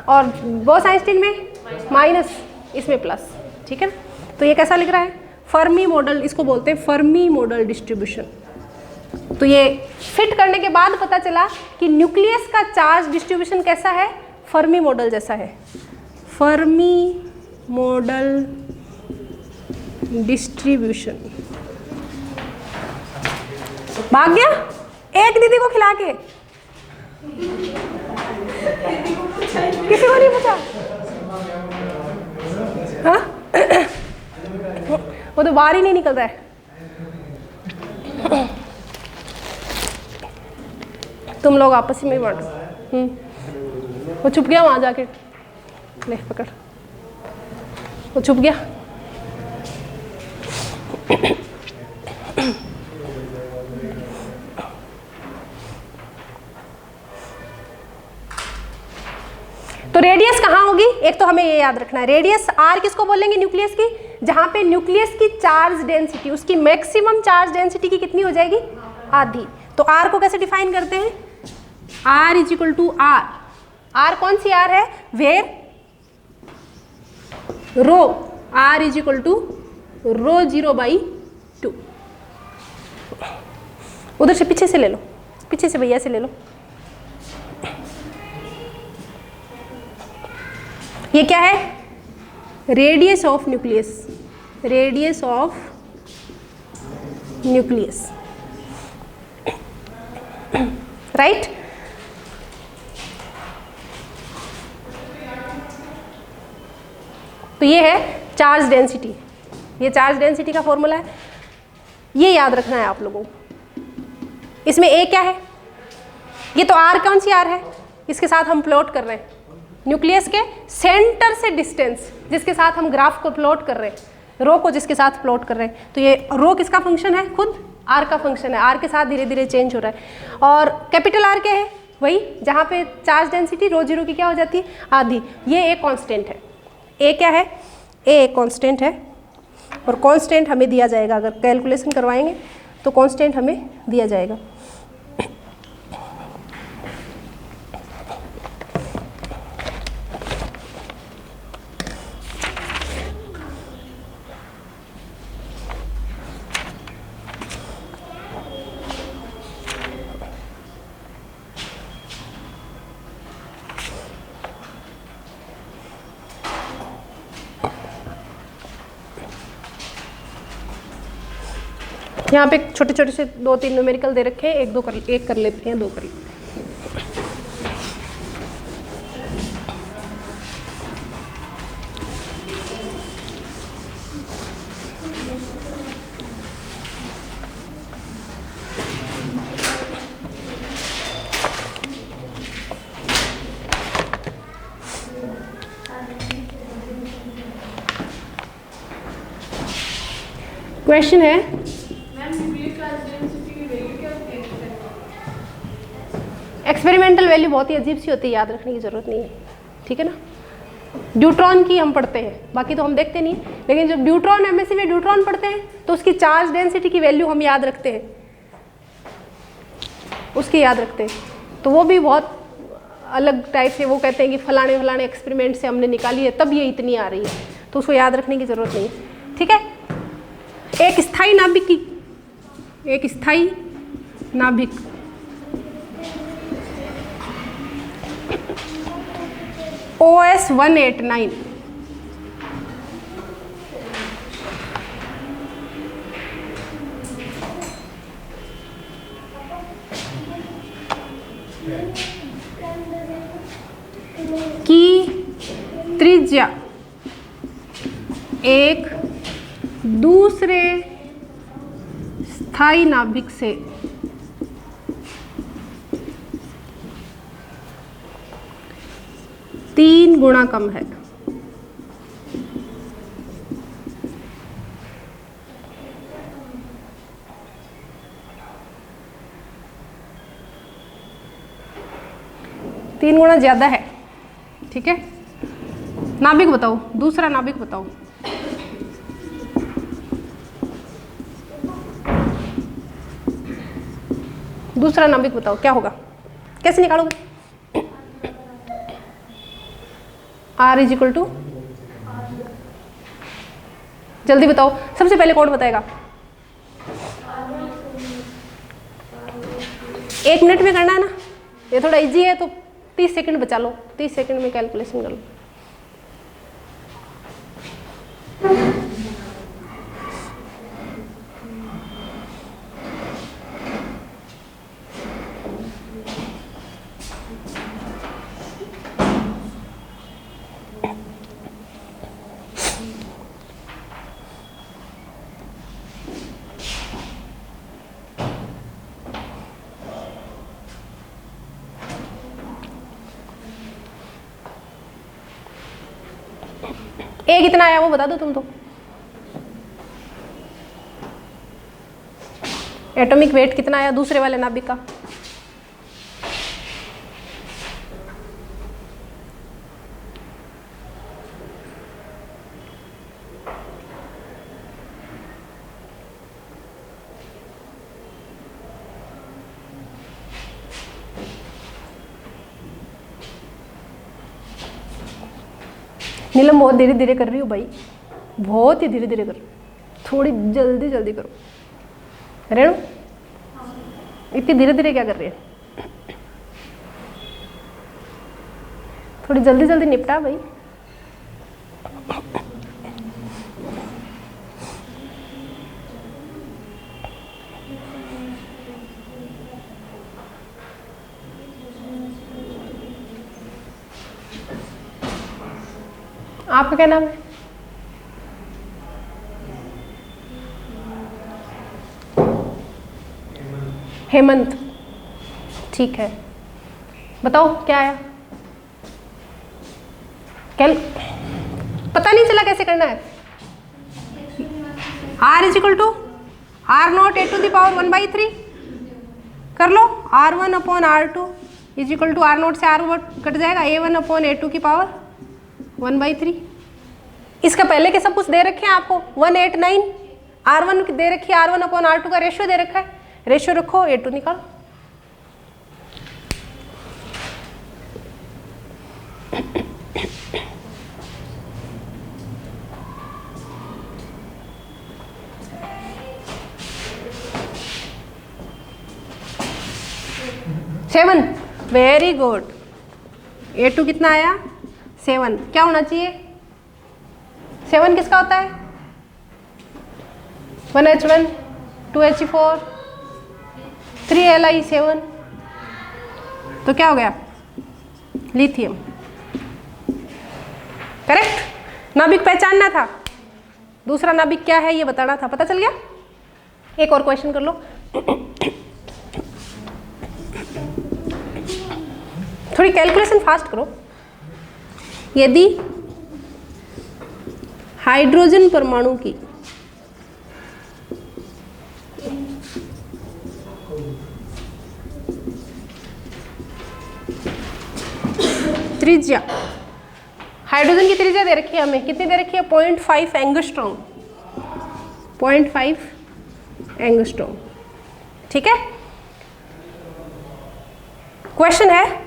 और बोस-आइंस्टीन में माइनस, इसमें प्लस। ठीक है, तो ये कैसा लिख रहा है? फर्मी मॉडल, इसको बोलते हैं फर्मी मॉडल डिस्ट्रीब्यूशन। तो ये फिट करने के बाद पता चला कि न्यूक्लियस का चार्ज डिस्ट्रीब्यूशन कैसा है? फर्मी मॉडल जैसा है। Fermi model distribution. भाग गया एक दीदी को खिला के, किसी को नहीं पूछा? हाँ? वो तो बाहर ही नहीं निकल रहा है। तुम लोग आपस में बांटो। वो छुप गया वहां जाके, ले पकड़, वो छुप गया। तो रेडियस कहाँ होगी? एक तो हमें ये याद रखना है, रेडियस आर किसको बोलेंगे? न्यूक्लियस की। जहां पे न्यूक्लियस की चार्ज डेंसिटी, उसकी मैक्सिमम चार्ज डेंसिटी की कितनी हो जाएगी? आधी। तो आर को कैसे डिफाइन करते हैं? R = R। R कौन सी R है? Where rho, R = ρ0/2। उधर से पीछे से ले लो, पीछे से भैया से ले लो। ये क्या है? Radius of nucleus, radius of nucleus, right? तो ये है चार्ज डेंसिटी। ये चार्ज डेंसिटी का फॉर्मूला है, ये याद रखना है आप लोगों को। इसमें ए क्या है? ये तो आर कौन सी आर है? इसके साथ हम प्लॉट कर रहे हैं न्यूक्लियस के सेंटर से डिस्टेंस, जिसके साथ हम ग्राफ को प्लॉट कर रहे हैं, रो को जिसके साथ प्लॉट कर रहे हैं। तो ये रो किसका फंक्शन है? खुद आर का फंक्शन है। आर के साथ धीरे धीरे चेंज हो रहा है। और कैपिटल आर क्या है? वही जहाँ पे चार्ज डेंसिटी ρ0 की क्या हो जाती है? आधी। ये एक कांस्टेंट है। ए क्या है? ए एक कांस्टेंट है, और कांस्टेंट हमें दिया जाएगा। अगर कैलकुलेशन करवाएंगे तो कांस्टेंट हमें दिया जाएगा। यहाँ पे छोटे छोटे से 2-3 न्यूमेरिकल दे रखे हैं, एक कर लेते हैं, 2 कर लेते हैं। क्वेश्चन है एक्सपेरिमेंटल वैल्यू बहुत ही अजीब सी होती है, याद रखने की ज़रूरत नहीं है, ठीक है ना। ड्यूट्रॉन की हम पढ़ते हैं, बाकी तो हम देखते नहीं, लेकिन जब ड्यूट्रॉन एमएससी में ड्यूट्रॉन पढ़ते हैं तो उसकी चार्ज डेंसिटी की वैल्यू हम याद रखते हैं, उसकी याद रखते हैं। तो वो भी बहुत अलग टाइप से वो कहते हैं कि फलाने फलाने एक्सपेरिमेंट से हमने निकाली है तब ये इतनी आ रही है, तो उसको याद रखने की ज़रूरत नहीं है, ठीक है। एक स्थायी नाभिक OS 189 की त्रिज्या एक दूसरे स्थायी नाभिक से 3 गुना कम है। तीन गुना ज्यादा है, ठीक है। नाभिक बताओ, दूसरा नाभिक बताओ। दूसरा नाभिक बताओ क्या होगा, कैसे निकालोगे? R = जल्दी बताओ, सबसे पहले कौन बताएगा? 1 मिनट में करना है ना, ये थोड़ा इजी है तो 30 सेकंड बचा लो, 30 सेकंड में कैलकुलेशन कर लो। ए कितना आया वो बता दो तुम तो। एटॉमिक वेट कितना आया दूसरे वाले नाभिक का? नीलम बहुत धीरे धीरे कर रही हो भाई, बहुत ही धीरे धीरे करो, थोड़ी जल्दी जल्दी करो। रेणु इतनी धीरे धीरे क्या कर रही है? थोड़ी जल्दी जल्दी निपटा भाई। आपका क्या नाम है? हेमंत, ठीक है। बताओ क्या आया? पता नहीं चला कैसे करना है? R = R0 A⁴ कर लो। R1/R2 = R0 से R कट जाएगा, A1/A2 1/3। इसका पहले के सब कुछ दे रखे हैं आपको, 189 R1 दे रखी है, R1/R2 का रेशियो दे रखा है, रेशियो रखो, A2 निकालो। Seven, very good. A2 कितना आया? 7। क्या होना चाहिए? 7 किसका होता है? 1H1 2He4 3Li7, तो क्या हो गया? लिथियम। करेक्ट। नाभिक पहचानना था, दूसरा नाभिक क्या है ये बताना था, पता चल गया? एक और क्वेश्चन कर लो। थोड़ी कैलकुलेशन फास्ट करो। यदि हाइड्रोजन परमाणु की त्रिज्या, हाइड्रोजन की त्रिज्या दे रखी है हमें, कितनी दे रखी है? 0.5 एंगस्ट्रॉम, 0.5 एंगस्ट्रॉम। ठीक है। क्वेश्चन है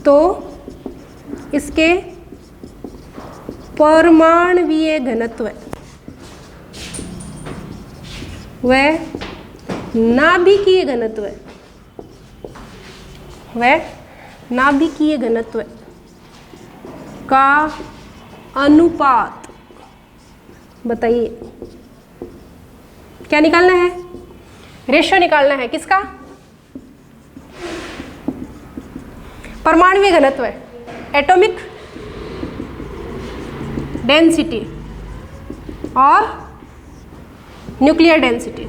तो इसके परमाणवीय घनत्व व नाभिकीय घनत्व नाभिकीय घनत्व का अनुपात बताइए। क्या निकालना है? रेशियो निकालना है। किसका? परमाणुीय घनत्व, एटॉमिक डेंसिटी और न्यूक्लियर डेंसिटी।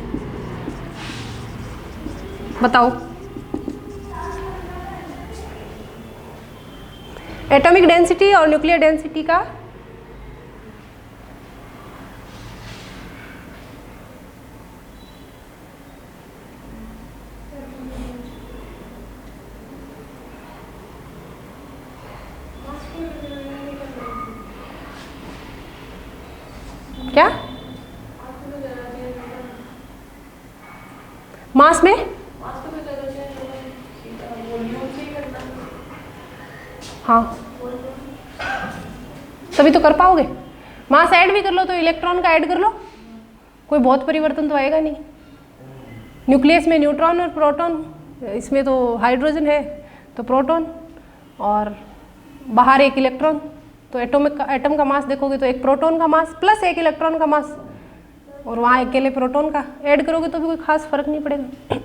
बताओ। एटॉमिक डेंसिटी और न्यूक्लियर डेंसिटी का क्या? मास में? हाँ, तभी तो कर पाओगे। मास ऐड भी कर लो तो इलेक्ट्रॉन का ऐड कर लो, कोई बहुत परिवर्तन तो आएगा नहीं। न्यूक्लियस में न्यूट्रॉन और प्रोटॉन, इसमें तो हाइड्रोजन है तो प्रोटॉन, और बाहर एक इलेक्ट्रॉन, तो एटम का मास देखोगे तो एक प्रोटॉन का मास प्लस एक इलेक्ट्रॉन का मास, और वहाँ अकेले प्रोटॉन का ऐड करोगे तो भी कोई खास फर्क नहीं पड़ेगा।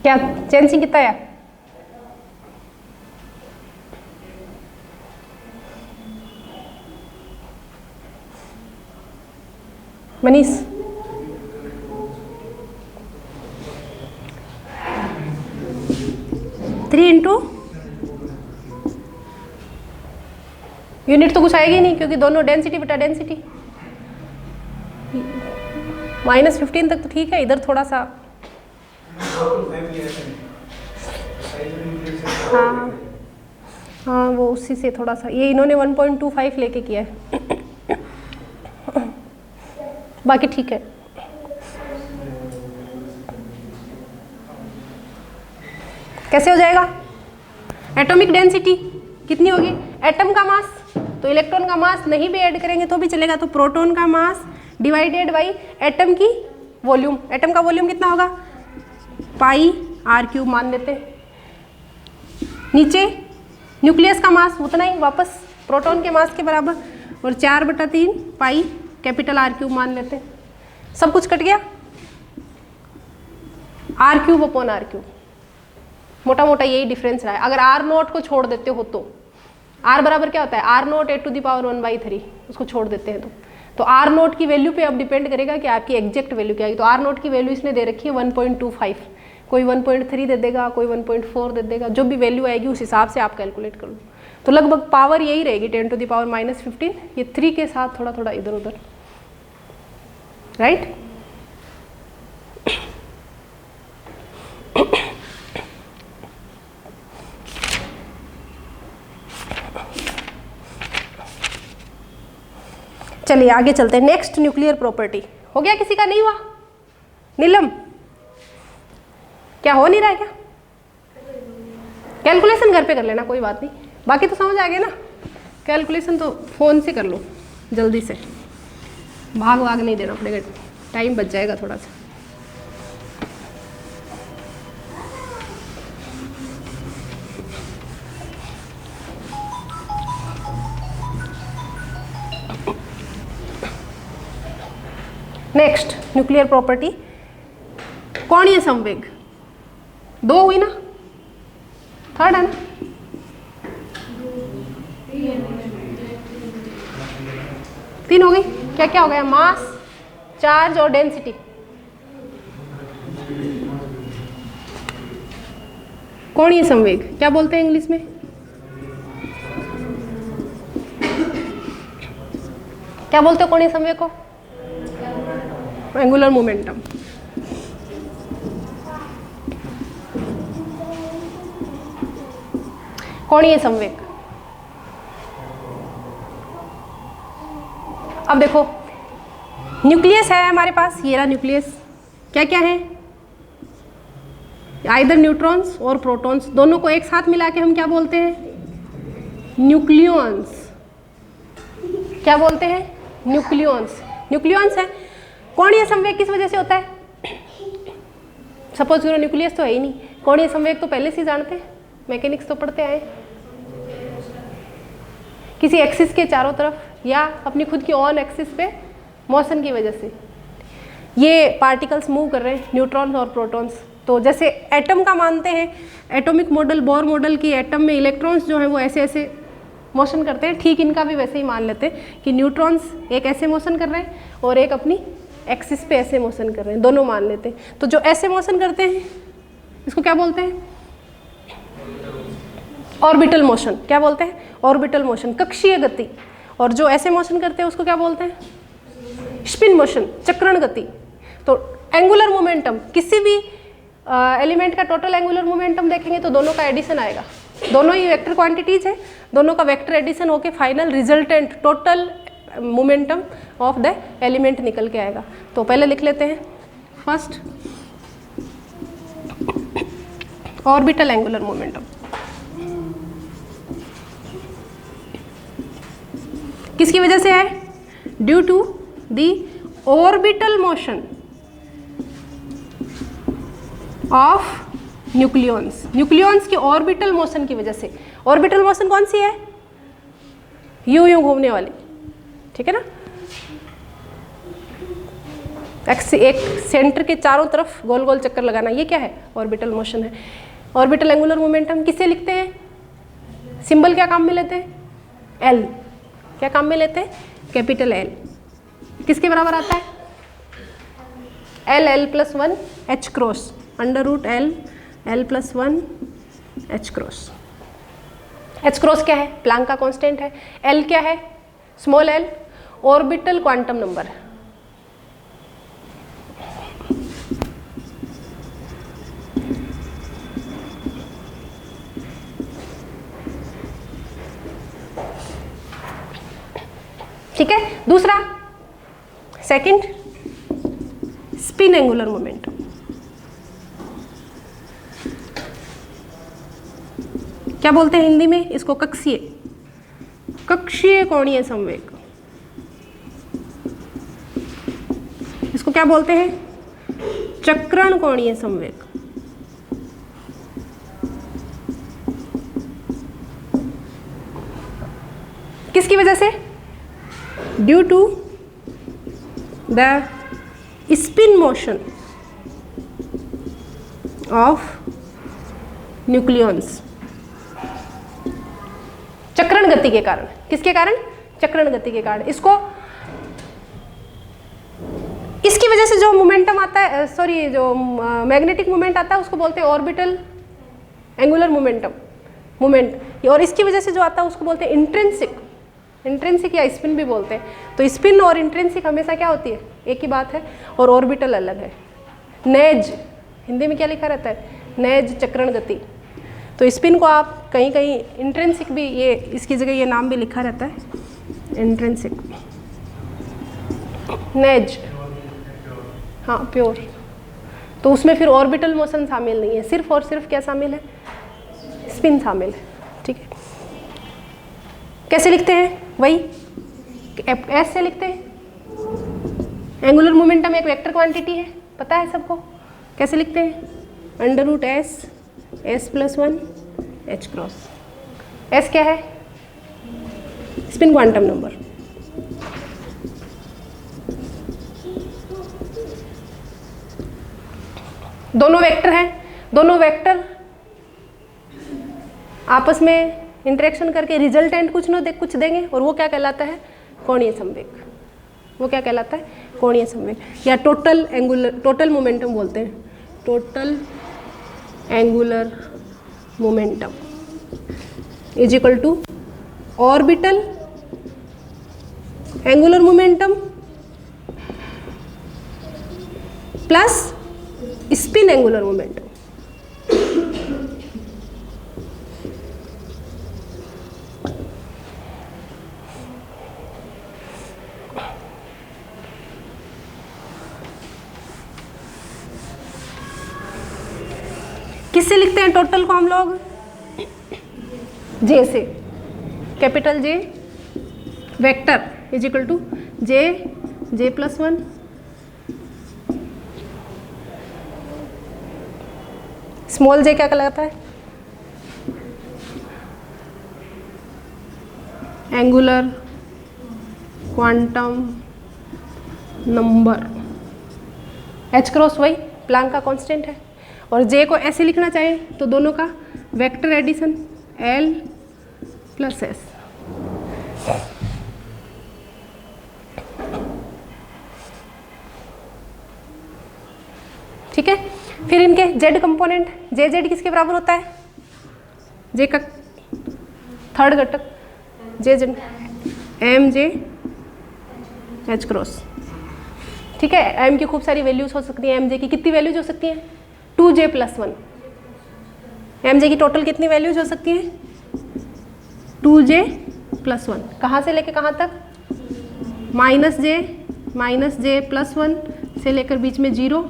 क्या चैन सिंह कितना है? मनीष? थ्री इंटू यूनिट तो कुछ आएगी नहीं क्योंकि दोनों डेंसिटी बटा डेंसिटी। -15 तक तो ठीक है, इधर थोड़ा सा हाँ हाँ वो उसी से थोड़ा सा, ये इन्होंने 1.25 लेके किया है, बाकी ठीक है। कैसे हो जाएगा? एटॉमिक डेंसिटी कितनी होगी? एटम का मास, तो इलेक्ट्रॉन का मास नहीं भी ऐड करेंगे तो भी चलेगा, तो प्रोटॉन का मास डिवाइडेड बाई एटम की वॉल्यूम। एटम का वॉल्यूम कितना होगा? πr³ मान लेते हैं। नीचे न्यूक्लियस का मास उतना ही, वापस प्रोटॉन के मास के बराबर, और 4/3 पाई R³ मान लेते हैं। सब कुछ कट गया, R³ अपॉन R³। मोटा मोटा यही डिफरेंस रहा है। अगर आर नोट को छोड़ देते हो तो आर बराबर क्या होता है, R naught A to the power 1/3, उसको छोड़ देते हैं तो आर नोट की वैल्यू पे अब डिपेंड करेगा कि आपकी एग्जैक्ट वैल्यू क्या आएगी। तो आर नोट की वैल्यू इसने दे रखी है 1.25, कोई 1.3 दे देगा, कोई 1.4 दे देगा, जो भी वैल्यू आएगी उस हिसाब से आप कैलकुलेट कर लो। तो लगभग पावर यही रहेगी 10 टू द पावर -15, ये 3 के साथ थोड़ा थोड़ा इधर उधर, राइट। चलिए आगे चलते हैं। नेक्स्ट न्यूक्लियर प्रॉपर्टी हो गया, किसी का नहीं हुआ? नीलम क्या हो नहीं रहा है क्या? कैलकुलेशन घर पे कर लेना, कोई बात नहीं, बाकी तो समझ आ गया ना। कैलकुलेशन तो फोन से कर लो जल्दी से, भाग नहीं देना पड़ेगा, टाइम बच जाएगा थोड़ा सा। नेक्स्ट न्यूक्लियर प्रॉपर्टी, कोणीय संवेग। 2 हुई ना, थर्ड है ना? तीन हो गई। क्या क्या हो गया? मास, चार्ज और डेंसिटी। कोणीय संवेग क्या बोलते हैं इंग्लिश में? क्या बोलते हो कोणीय संवेग को? Angular momentum. कोणीय संवेग। अब देखो न्यूक्लियस है हमारे पास, ये रहा न्यूक्लियस। क्या क्या है? आइदर न्यूट्रॉन्स और प्रोटॉन्स, दोनों को एक साथ मिला के हम क्या बोलते हैं? न्यूक्लियॉन्स। क्या बोलते हैं? न्यूक्लियॉन्स। न्यूक्लियॉन्स है। कोणीय संवेग किस वजह से होता है? सपोज करो न्यूक्लियस तो है ही नहीं, कोणीय संवेग तो पहले से ही जानते हैं, मैकेनिक्स तो पढ़ते आए। किसी एक्सिस के चारों तरफ या अपनी खुद की ऑन एक्सिस पे मोशन की वजह से ये पार्टिकल्स मूव कर रहे हैं, न्यूट्रॉन्स और प्रोटॉन्स। तो जैसे एटम का मानते हैं, एटॉमिक मॉडल, बोर मॉडल की एटम में इलेक्ट्रॉन्स जो हैं वो ऐसे ऐसे मोशन करते हैं, ठीक इनका भी वैसे ही मान लेते हैं कि न्यूट्रॉन्स एक ऐसे मोशन कर रहे हैं और एक अपनी एक्सिस पे ऐसे मोशन कर रहे हैं, दोनों मान लेते हैं। तो जो ऐसे मोशन करते हैं इसको क्या बोलते हैं? Orbital motion. क्या बोलते हैं? ऑर्बिटल मोशन, कक्षीय गति। और जो ऐसे मोशन करते हैं उसको क्या बोलते हैं? स्पिन मोशन, चक्रण गति। तो एंगुलर मोमेंटम, किसी भी एलिमेंट का टोटल एंगुलर मोमेंटम देखेंगे तो दोनों का एडिशन आएगा। दोनों ही वेक्टर क्वांटिटीज है, दोनों का वेक्टर एडिशन होके final resultant total momentum of the element निकल के आएगा। तो पहले लिख लेते हैं फर्स्ट ऑर्बिटल एंगुलर मोमेंटम। किसकी वजह से है? Due to the orbital motion of nucleons. Nucleons की ऑर्बिटल मोशन की वजह से। ऑर्बिटल मोशन कौन सी है? यूं यूं घूमने वाली, ठीक है ना? एक सेंटर के चारों तरफ गोल गोल चक्कर लगाना, ये क्या है? ऑर्बिटल मोशन है। ऑर्बिटल एंगुलर मोमेंटम किसे लिखते हैं? सिंबल क्या काम में लेते हैं? एल। क्या काम में लेते हैं? Capital L. किसके बराबर आता है? L L plus 1 H cross, under root L L plus 1 H cross. H cross क्या है? प्लांक का कांस्टेंट है। एल क्या है? Small L, orbital quantum number. ठीक है। दूसरा सेकंड स्पिन एंगुलर मोमेंटम। क्या बोलते हैं हिंदी में इसको? कक्षीय, कक्षीय कोणीय संवेग। इसको क्या बोलते हैं? चक्रण कोणीय संवेग। किसकी वजह से? Due to the spin motion of nucleons, चक्रण गति के कारण। किसके कारण? चक्रण गति के कारण। इसकी वजह से जो मोमेंटम आता है, सॉरी, जो मैग्नेटिक मोमेंट आता है उसको बोलते हैं ऑर्बिटल एंगुलर मोमेंट, और इसकी वजह से जो आता है उसको बोलते हैं इंट्रिंसिक या स्पिन भी बोलते हैं। तो स्पिन और इंट्रिंसिक हमेशा क्या होती है? एक ही बात है, और ऑर्बिटल अलग है। नेज, हिंदी में क्या लिखा रहता है? नेज, चक्रण गति। तो स्पिन को आप कहीं कहीं इंट्रिंसिक भी, ये इसकी जगह ये नाम भी लिखा रहता है, इंट्रिंसिक, नेज, हाँ प्योर। तो उसमें फिर ऑर्बिटल मोशन शामिल नहीं है, सिर्फ और सिर्फ क्या शामिल है? स्पिन शामिल है। ठीक है, कैसे लिखते हैं? वही एस से लिखते हैं। एंगुलर मोमेंटम एक वेक्टर क्वांटिटी है, पता है सबको। कैसे लिखते हैं? √s s+1 h cross. s क्या है? Spin quantum number. दोनों वेक्टर हैं, दोनों वेक्टर आपस में इंटरेक्शन करके रिजल्टेंट कुछ देंगे, और वो क्या कहलाता है? कोणीय संवेग। वो क्या कहलाता है? कोणीय संवेग, या टोटल मोमेंटम बोलते हैं। Total angular momentum is equal to orbital angular momentum plus spin angular momentum. किससे लिखते हैं टोटल को हम लोग? जे से, capital J, vector is equal to j+1 small J क्या कहलाता है? Angular quantum number. h cross वही प्लैंक का कांस्टेंट है, और j को ऐसे लिखना चाहिए तो दोनों का वेक्टर एडिशन l + s। ठीक है, फिर इनके z कंपोनेंट, z किसके बराबर होता है? j का थर्ड घटक j mj h क्रॉस। ठीक है, m की खूब सारी वैल्यूज हो सकती हैं। mj की कितनी वैल्यूज हो सकती हैं? 2j+1। mj की टोटल कितनी वैल्यूज हो सकती हैं? 2j+1। कहाँ से लेके कहाँ तक? -j से लेकर बीच में 0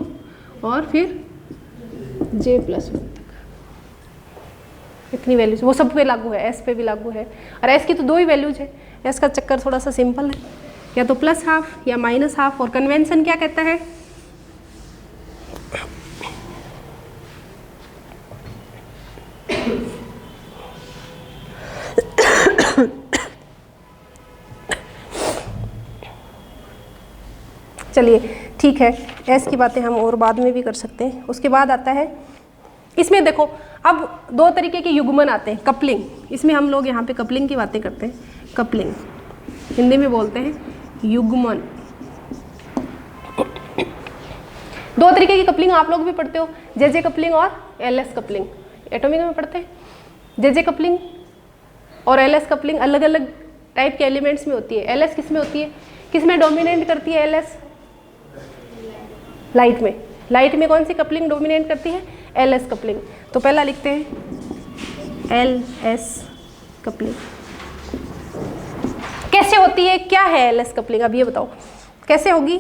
और फिर j+1 तक। इतनी वैल्यूज, वो सब पे लागू है, s पे भी लागू है। और s की तो दो ही वैल्यूज है। s का चक्कर थोड़ा सा सिंपल है, या तो +½ या -½ और कन्वेंशन क्या कहता है? चलिए ठीक है, एस की बातें हम और बाद में भी कर सकते हैं। उसके बाद आता है, इसमें देखो अब दो तरीके के युग्मन आते हैं। कपलिंग, इसमें हम लोग यहाँ पे कपलिंग की बातें करते हैं। कपलिंग हिंदी में बोलते हैं युग्मन। दो तरीके की कपलिंग आप लोग भी पढ़ते हो, जे कपलिंग और एलएस कपलिंग। एटॉमिक में पढ़ते हैं। जे कपलिंग और एलएस कपलिंग अलग अलग टाइप के एलिमेंट्स में होती है। एलएस किस में होती है? किस में डोमिनेट करती है एलएस? लाइट में। लाइट में कौन सी कपलिंग डोमिनेट करती है? LS coupling. तो पहला लिखते हैं एलएस कपलिंग। कैसे होती है, क्या है एलएस कपलिंग? अब ये बताओ कैसे होगी?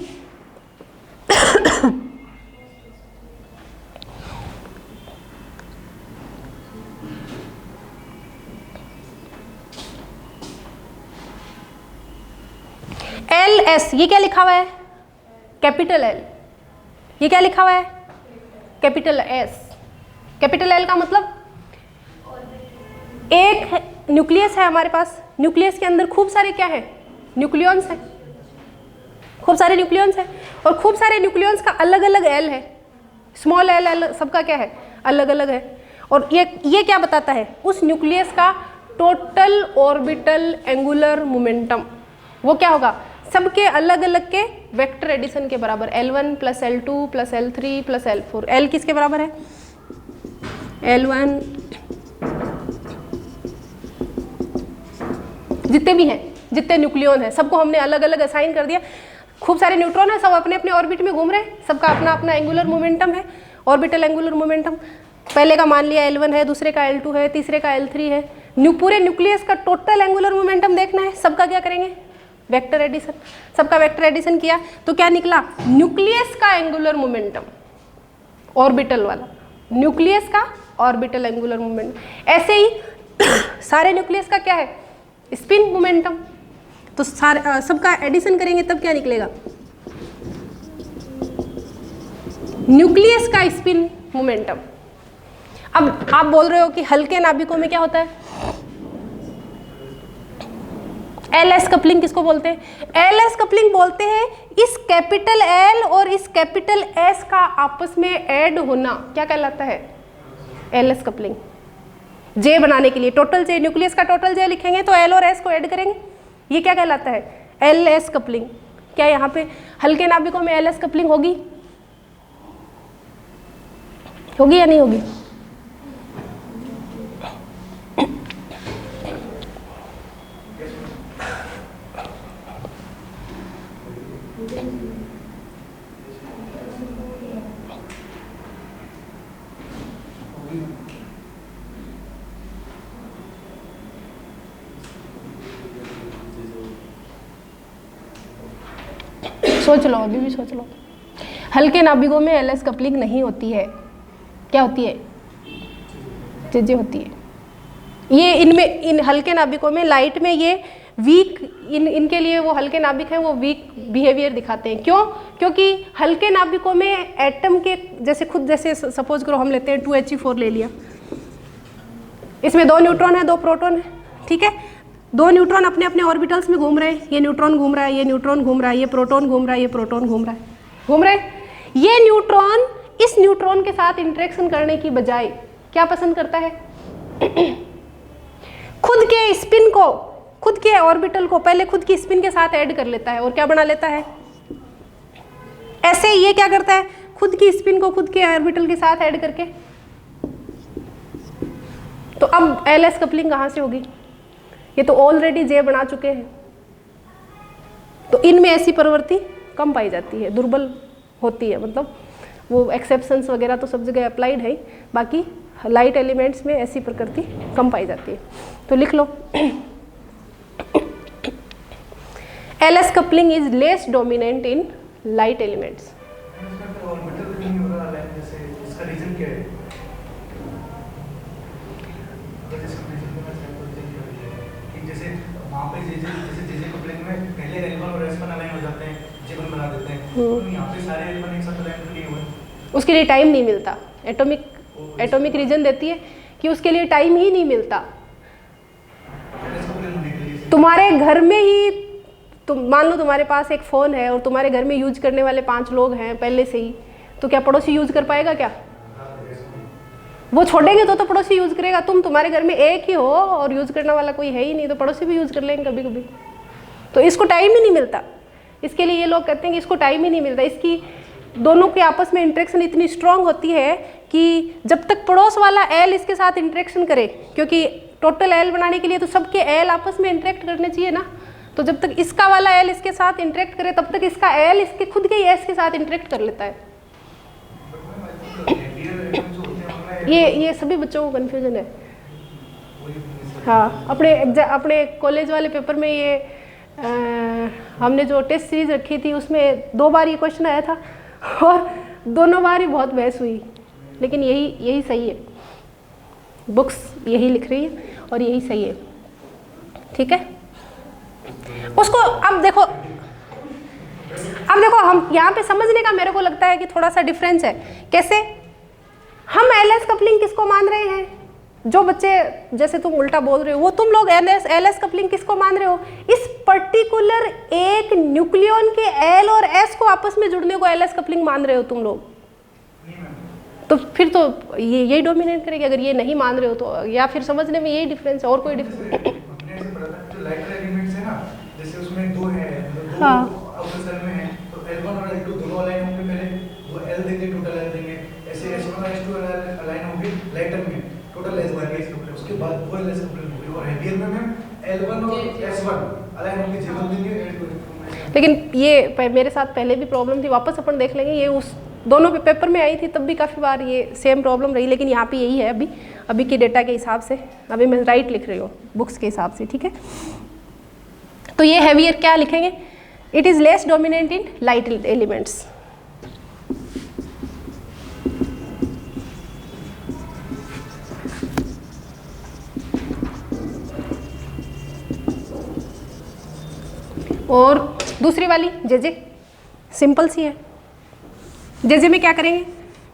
एल एस, ये क्या लिखा हुआ है? Capital L. ये क्या लिखा हुआ है? Capital S. कैपिटल एल का मतलब एक न्यूक्लियस है हमारे पास। न्यूक्लियस के अंदर खूब सारे क्या है? न्यूक्लियॉन्स है। खूब सारे न्यूक्लियॉन्स है, और खूब सारे न्यूक्लियॉन्स का अलग अलग एल है। स्मॉल एल, एल सबका क्या है? अलग अलग है। और ये क्या बताता है, उस न्यूक्लियस का टोटल ऑर्बिटल एंगुलर मोमेंटम वो क्या होगा, सबके अलग अलग के वेक्टर एडिशन के बराबर, L1 plus L2 plus L3 plus L4। L किसके बराबर है, L1 जितने भी हैं, जितने न्यूक्लियन हैं सबको हमने अलग अलग असाइन कर दिया। खूब सारे न्यूट्रॉन हैं, सब अपने अपने ऑर्बिट में घूम रहे हैं, सबका अपना अपना एंगुलर मोमेंटम है, ऑर्बिटल एंगुलर मोमेंटम। पहले का मान लिया L1 है, दूसरे का L2 है, तीसरे का L3 है। पूरे न्यूक्लियस का टोटल एंगुलर मोमेंटम देखना है, सबका क्या करेंगे, वेक्टर एडिशन। सबका वेक्टर एडिशन किया तो क्या निकला, न्यूक्लियस का एंगुलर मोमेंटम, ऑर्बिटल वाला, न्यूक्लियस का ऑर्बिटल एंगुलर मोमेंटम। ऐसे ही सारे न्यूक्लियस का क्या है, स्पिन मोमेंटम। तो सारे सबका एडिशन करेंगे तब क्या निकलेगा, न्यूक्लियस का स्पिन मोमेंटम। अब आप बोल रहे हो कि हल्के नाभिकों में क्या होता है, LS कपलिंग किसको बोलते हैं, LS कपलिंग बोलते हैं इस कैपिटल L और इस कैपिटल S का आपस में ऐड होना क्या कहलाता है, LS कपलिंग। J बनाने के लिए टोटल J, न्यूक्लियस का टोटल J लिखेंगे तो L और S को ऐड करेंगे, ये क्या कहलाता है, LS कपलिंग। क्या यहाँ पे हल्के नाभिकों में LS कपलिंग होगी, होगी या नहीं होगी, सोच लो, अभी भी सोच लो। हल्के नाभिकों में LS कपलिंग नहीं होती है, क्या होती है, JJ होती है। ये इनमें, इन हल्के नाभिकों में लाइट में ये वीक, इनके लिए वो हल्के नाभिक हैं, वो वीक बिहेवियर दिखाते हैं। क्यों, क्योंकि हल्के नाभिकों में एटम के जैसे खुद, जैसे सपोज करो हम लेते हैं 2He4 ले लिया, इसमें 2 न्यूट्रॉन है 2 प्रोटॉन है, ठीक है। 2 न्यूट्रॉन अपने अपने ऑर्बिटल्स में घूम रहे हैं, ये न्यूट्रॉन घूम रहा है, ये न्यूट्रॉन घूम रहा है, ये प्रोटॉन घूम रहा है, ये प्रोटॉन घूम रहा है, घूम रहे हैं। ये न्यूट्रॉन इस न्यूट्रॉन के साथ इंटरेक्शन करने की बजाय क्या पसंद करता है, खुद के स्पिन को, खुद के ऑर्बिटल को पहले खुद की स्पिन के साथ ऐड कर लेता है और क्या बना लेता है, ऐसे ये क्या करता है, खुद की स्पिन को खुद के ऑर्बिटल के साथ ऐड करके। तो अब LS कपलिंग कहाँ से होगी, ये तो ऑलरेडी J बना चुके हैं, तो इनमें ऐसी प्रवृत्ति कम पाई जाती है, दुर्बल होती है। मतलब वो एक्सेप्शंस वगैरह तो सब जगह अप्लाइड है, बाकी लाइट एलिमेंट्स में ऐसी प्रकृति कम पाई जाती है। तो लिख लो LS coupling is less dominant in light elements. उसके लिए टाइम नहीं मिलता, एटॉमिक रीजन देती है कि उसके लिए टाइम ही नहीं मिलता। तुम्हारे घर में ही, तुम मान लो तुम्हारे पास एक फ़ोन है और तुम्हारे घर में यूज करने वाले 5 लोग हैं पहले से ही, तो क्या पड़ोसी यूज कर पाएगा क्या, वो छोड़ेंगे तो पड़ोसी यूज करेगा। तुम्हारे घर में एक ही हो और यूज करने वाला कोई है ही नहीं, तो पड़ोसी भी यूज कर लेंगे कभी कभी। तो इसको टाइम ही नहीं मिलता, इसके लिए ये लोग कहते हैं कि इसको टाइम ही नहीं मिलता। इसकी दोनों के आपस में इंटरेक्शन इतनी स्ट्रांग होती है कि जब तक पड़ोस वाला L इसके साथ इंटरेक्शन करे, क्योंकि टोटल L बनाने के लिए तो सबके L आपस में इंटरेक्ट करने चाहिए ना, तो जब तक इसका वाला L इसके साथ इंटरेक्ट करे तब तक इसका L इसके खुद के S के साथ इंटरेक्ट कर लेता है। ये सभी बच्चों को कन्फ्यूजन है। हाँ, अपने कॉलेज वाले पेपर में ये हमने जो टेस्ट सीरीज रखी थी उसमें 2 बार ये क्वेश्चन आया था और दोनों बार ही बहुत बहस हुई, लेकिन यही सही है, बुक्स यही लिख रही है और यही सही है, ठीक है। उसको अब देखो हम यहाँ पे समझने का मेरे को लगता है कि थोड़ा सा डिफरेंस है। कैसे, हम LS कपलिंग किसको मान रहे हैं, जो बच्चे जैसे तुम उल्टा बोल रहे हो वो तुम लोग LS कपलिंग किसको मान रहे हो, इस पर्टिकुलर एक न्यूक्लियन के L और S को आपस में जुड़ने को LS कपलिंग मान रहे हो तुम लोग। तो फिर तो ये यही डोमिनेट करेगी अगर ये नहीं मान रहे हो तो, या फिर समझने में यही डिफरेंस है और कोई डिफरेंस। जो लाइटर एलिमेंट्स है ना, जैसे उसमें दो है, दो हाँ आउटर सेल में है, तो L1 और L2 दोनों अलाइन होंगे, पहले वो L देंगे, टोटल L देंगे, ऐसे S1 और S2 अलाइन होंगे लाइटर में, टोटल S देंगे, उसके बाद वो LS कंप्लीट होगी। और हेवियर में मैम L1 और S1 अलाइन होंगे, J1 देंगे, L2। लेकिन ये मेरे साथ पहले भी प्रॉब्लम थी, वापस अपन देख लेंगे, ये उस दोनों पे पेपर में आई थी तब भी काफ़ी बार ये सेम प्रॉब्लम रही, लेकिन यहाँ पे यही है अभी के डेटा के हिसाब से, अभी मैं राइट लिख रही हूँ बुक्स के हिसाब से, ठीक है। तो ये हैवियर क्या लिखेंगे, it is less dominant in light elements. और दूसरी वाली जे सिंपल सी है। जे में क्या करेंगे,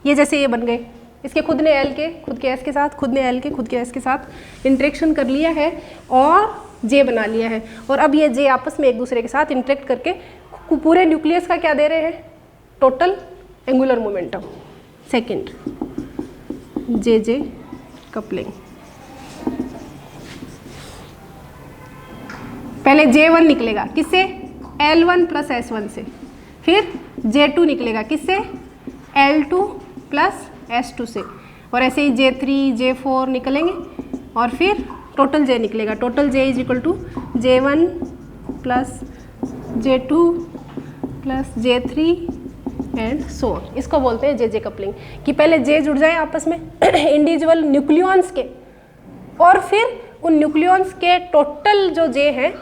ये जैसे ये बन गए, इसके खुद ने एल के खुद के एस के साथ, खुद ने एल के खुद के एस के साथ इंटरेक्शन कर लिया है और जे बना लिया है, और अब ये जे आपस में एक दूसरे के साथ इंटरेक्ट करके पूरे न्यूक्लियस का क्या दे रहे हैं, total angular momentum. Second J coupling, पहले J1 निकलेगा किससे, L1 प्लस S1 से, फिर J2 निकलेगा किससे, L2 प्लस S2 से, और ऐसे ही J3 J4 निकलेंगे, और फिर टोटल J निकलेगा, total J is equal to J1 plus J2 plus J3 and so on. इसको बोलते हैं जे कपलिंग, कि पहले J जुड़ जाए आपस में इंडिविजुअल न्यूक्लियॉन्स के, और फिर उन न्यूक्लियॉन्स के टोटल जो J है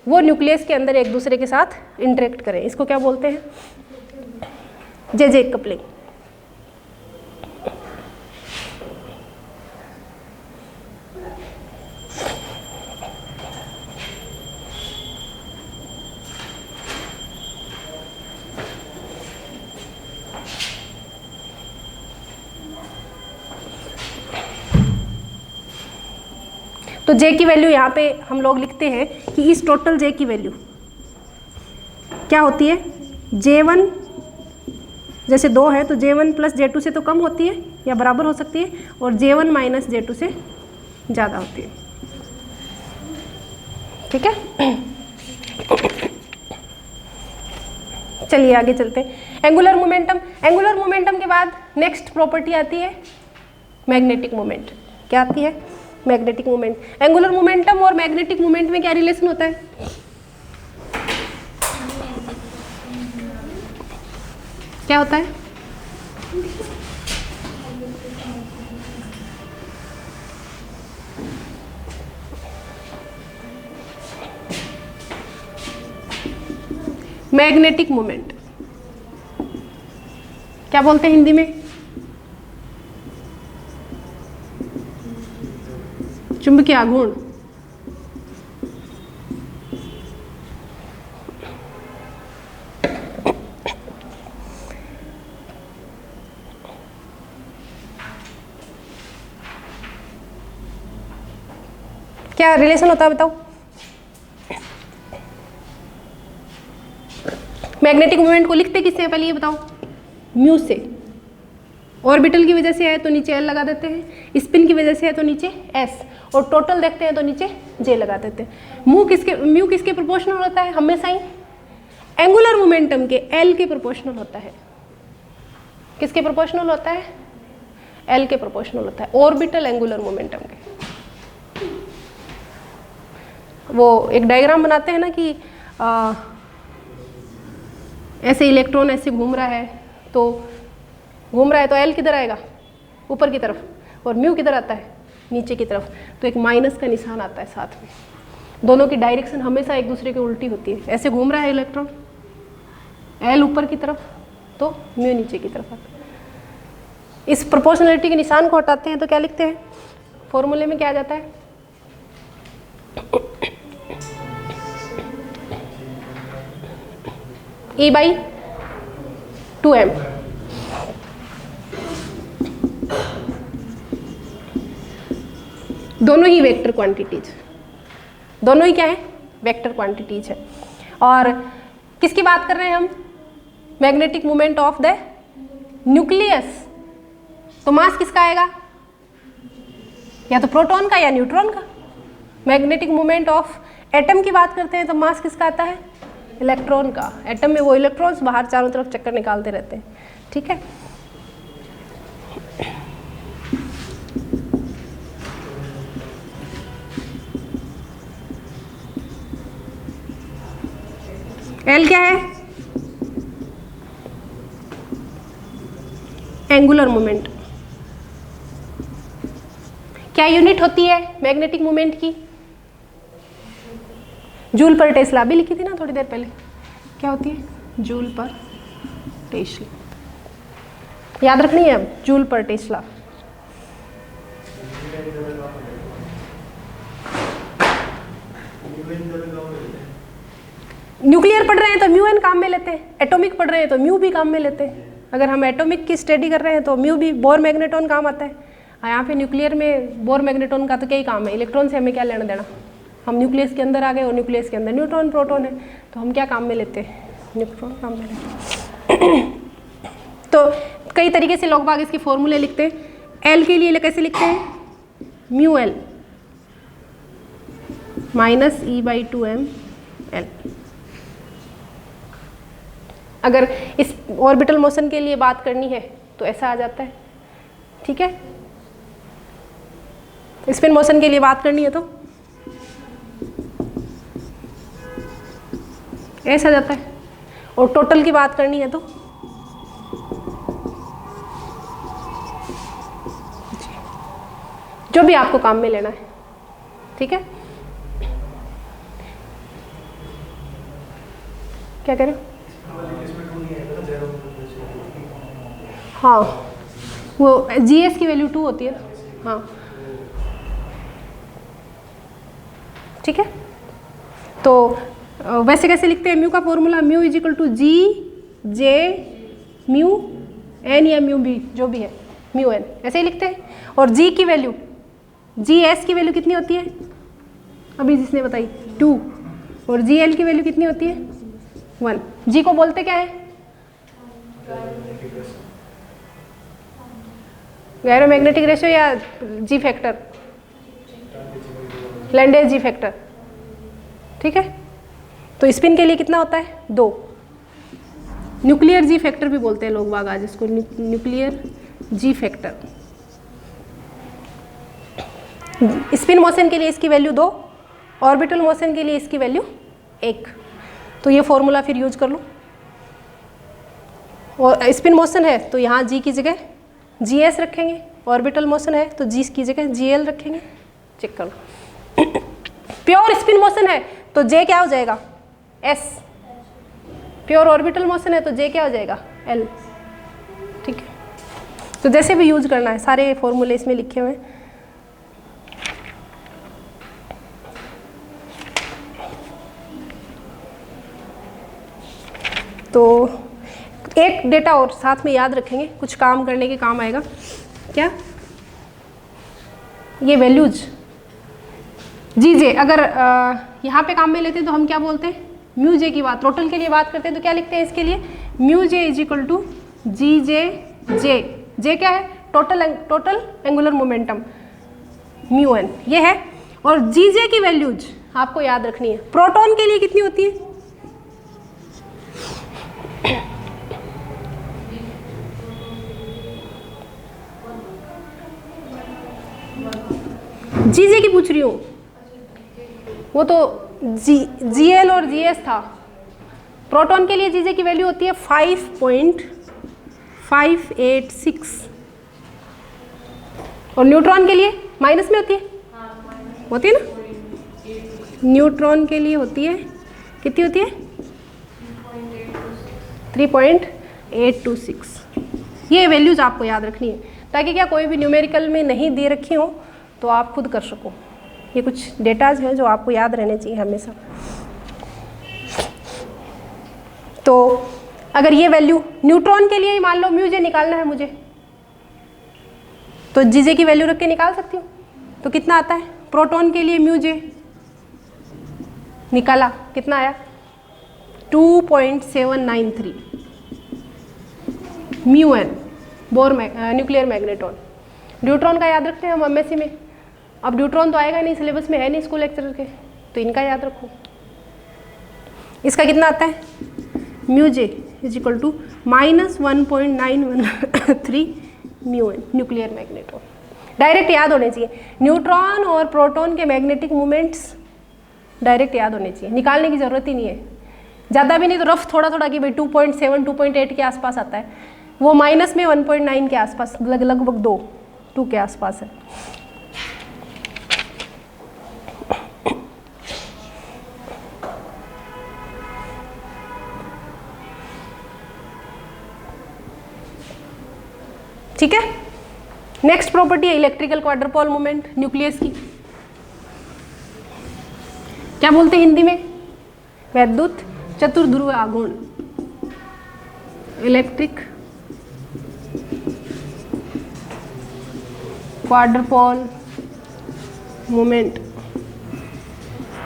वो न्यूक्लियस के अंदर एक दूसरे के साथ इंटरेक्ट करें, इसको क्या बोलते हैं, जे कपलिंग। तो J की वैल्यू यहाँ पे हम लोग लिखते हैं कि इस टोटल J की वैल्यू क्या होती है, J1 जैसे 2 है तो J1 प्लस J2 से तो कम होती है या बराबर हो सकती है, और J1 माइनस J2 से ज़्यादा होती है, ठीक है। चलिए आगे चलते हैं। एंगुलर मोमेंटम, एंगुलर मोमेंटम के बाद नेक्स्ट प्रॉपर्टी आती है मैग्नेटिक मोमेंट। क्या आती है, मैग्नेटिक मोमेंट। एंगुलर मोमेंटम और मैग्नेटिक मोमेंट में क्या रिलेशन होता है, क्या होता है, मैग्नेटिक मोमेंट क्या बोलते हैं हिंदी में, चुंबकीय आघूर्ण। क्या रिलेशन होता है बताओ, मैग्नेटिक मोमेंट को लिखते किससे पहले ये बताओ, म्यू से। ऑर्बिटल की वजह से है तो नीचे एल लगा देते हैं, स्पिन की वजह से है तो नीचे एस, और टोटल देखते हैं तो नीचे जे लगा देते हैं। म्यू किसके प्रोपोर्शनल होता है, हमेशा ही एंगुलर मोमेंटम के एल के प्रोपोर्शनल होता है। किसके प्रोपोर्शनल होता है, एल के प्रोपोर्शनल होता है, ऑर्बिटल एंगुलर मोमेंटम के। वो एक डायग्राम बनाते हैं ना कि ऐसे इलेक्ट्रॉन ऐसे घूम रहा है तो एल किधर आएगा, ऊपर की तरफ, और म्यू किधर आता है, नीचे की तरफ, तो एक माइनस का निशान आता है साथ में। दोनों की डायरेक्शन हमेशा एक दूसरे के उल्टी होती है। ऐसे घूम रहा है इलेक्ट्रॉन, एल ऊपर की तरफ तो म्यू नीचे की तरफ आता है। इस प्रोपोर्शनलिटी के निशान को हटाते हैं तो क्या लिखते हैं, फॉर्मूले में क्या आ जाता है, E/2m। दोनों ही वेक्टर क्वांटिटीज, दोनों ही क्या है, वेक्टर क्वांटिटीज है। और किसकी बात कर रहे हैं हम, magnetic moment of the nucleus तो मास किसका आएगा? या तो प्रोटॉन का या न्यूट्रॉन का। मैग्नेटिक मोमेंट ऑफ एटम की बात करते हैं तो मास किसका आता है? इलेक्ट्रॉन का। एटम में वो इलेक्ट्रॉन्स बाहर चारों तरफ चक्कर निकालते रहते हैं, ठीक है। एल क्या है? Angular moment. क्या यूनिट होती है मैग्नेटिक मोमेंट की? जूल पर टेस्ला। अभी लिखी थी ना थोड़ी देर पहले। क्या होती है? जूल पर टेस्ला। याद रखनी है अब, जूल पर टेस्ला। न्यूक्लियर पढ़ रहे हैं तो म्यू एन काम में लेते हैं, एटॉमिक पढ़ रहे हैं तो म्यू भी काम में लेते हैं। अगर हम एटॉमिक की स्टडी कर रहे हैं तो म्यू भी, बोर मैग्नेटॉन काम आता है। यहाँ पे न्यूक्लियर में बोर मैग्नेटॉन का तो क्या ही काम है, इलेक्ट्रॉन से हमें क्या लेना देना। हम न्यूक्लियस के अंदर आ गए और न्यूक्लियस के अंदर न्यूट्रॉन प्रोटॉन है, तो हम क्या काम में लेते हैं? न्यूट्रॉन काम में लेते हैं। तो कई तरीके से लोग बाग इसके फॉर्मूले लिखते हैं। एल के लिए कैसे लिखते हैं? Mu L minus E/2m L. अगर इस ऑर्बिटल मोशन के लिए बात करनी है तो ऐसा आ जाता है, ठीक है। स्पिन मोशन के लिए बात करनी है तो ऐसा आ जाता है, और टोटल की बात करनी है तो जो भी आपको काम में लेना है, ठीक है। क्या कह रहे हो? हाँ, वो GS की वैल्यू 2 होती है ना। हाँ, ठीक है। तो वैसे कैसे लिखते हैं? म्यू का formula mu is equal to G J mu N या म्यू B, जो भी है, म्यू N, ऐसे ही लिखते हैं। और G की वैल्यू, GS की वैल्यू कितनी होती है? अभी जिसने बताई 2, और GL की वैल्यू कितनी होती है? 1। G को बोलते क्या है? गैरोमैग्नेटिक रेशियो या जी फैक्टर, लैंडेज जी फैक्टर, ठीक है। तो स्पिन के लिए कितना होता है? 2। न्यूक्लियर जी फैक्टर भी बोलते हैं लोग बाग आज इसको, न्यूक्लियर जी फैक्टर। स्पिन मोशन के लिए इसकी वैल्यू 2, ऑर्बिटल मोशन के लिए इसकी वैल्यू 1। तो ये फॉर्मूला फिर यूज कर लो। और स्पिन मोशन है तो यहाँ जी की जगह GS रखेंगे, ऑर्बिटल मोशन है तो जी की जगह GL रखेंगे। चेक कर लो। प्योर स्पिन मोशन है तो J क्या हो जाएगा? S। प्योर ऑर्बिटल मोशन है तो J क्या हो जाएगा? L, ठीक है। तो जैसे भी यूज करना है, सारे फॉर्मूले इसमें लिखे हुए हैं। तो एक डेटा और साथ में याद रखेंगे, कुछ काम करने के काम आएगा। क्या? ये वैल्यूज GJ अगर यहाँ पे काम में लेते हैं तो हम क्या बोलते हैं? म्यू जे की बात, टोटल के लिए बात करते हैं तो क्या लिखते हैं इसके लिए? Mu J is equal to GJ। J क्या है? Total angular momentum, mu N ये है। और GJ की वैल्यूज आपको याद रखनी है। प्रोटॉन के लिए कितनी होती है? GJ की पूछ रही हूँ, वो तो GL और GS था। प्रोटॉन के लिए GJ की वैल्यू होती है 5.586, और न्यूट्रॉन के लिए माइनस में होती है, होती है ना। न्यूट्रॉन के लिए होती है, कितनी होती है? 3.826। ये वैल्यूज आपको याद रखनी है, ताकि क्या कोई भी न्यूमेरिकल में नहीं दे रखी हो तो आप खुद कर सको। ये कुछ डेटाज हैं जो आपको याद रहने चाहिए हमेशा। तो अगर ये वैल्यू न्यूट्रॉन के लिए ही मान लो म्यू जे निकालना है मुझे, तो जीजे की वैल्यू रख के निकाल सकती हूँ। तो कितना आता है? प्रोटॉन के लिए म्यू जे निकाला, कितना आया? 2.793 mu N. Nuclear magneton. Deuteron का याद रखते हैं हम एमएससी में। अब ड्यूट्रॉन तो आएगा नहीं, सिलेबस में है नहीं स्कूल लेक्चर के, तो इनका याद रखो। इसका कितना आता है, mu J is equal to -1.913 mu N, nuclear magneton. Direct याद होने चाहिए, न्यूट्रॉन और प्रोटॉन के मैग्नेटिक मोमेंट्स डायरेक्ट याद होने चाहिए, निकालने की जरूरत ही नहीं है, ज़्यादा भी नहीं तो रफ थोड़ा थोड़ा कि भाई 2.7 2.8 के आसपास आता है, वो माइनस में 1.9 के आसपास, लगभग 2 के आसपास है। ठीक है, नेक्स्ट प्रॉपर्टी है इलेक्ट्रिकल क्वाड्रपोल मोमेंट न्यूक्लियस की। क्या बोलते हैं हिंदी में, वैद्युत चतुर्ध्रुव आघूर्ण, इलेक्ट्रिक क्वाड्रपोल मोमेंट,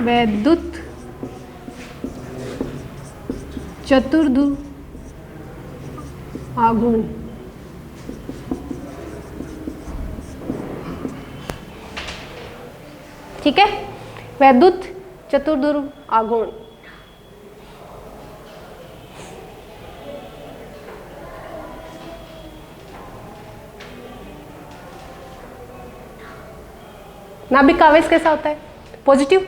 वैद्युत चतुर्ध्रुव आघूर्ण। ठीक है, वैद्युत चतुर्ध्रुव आघूर्ण। नाभिक का आवेश कैसा होता है, पॉजिटिव।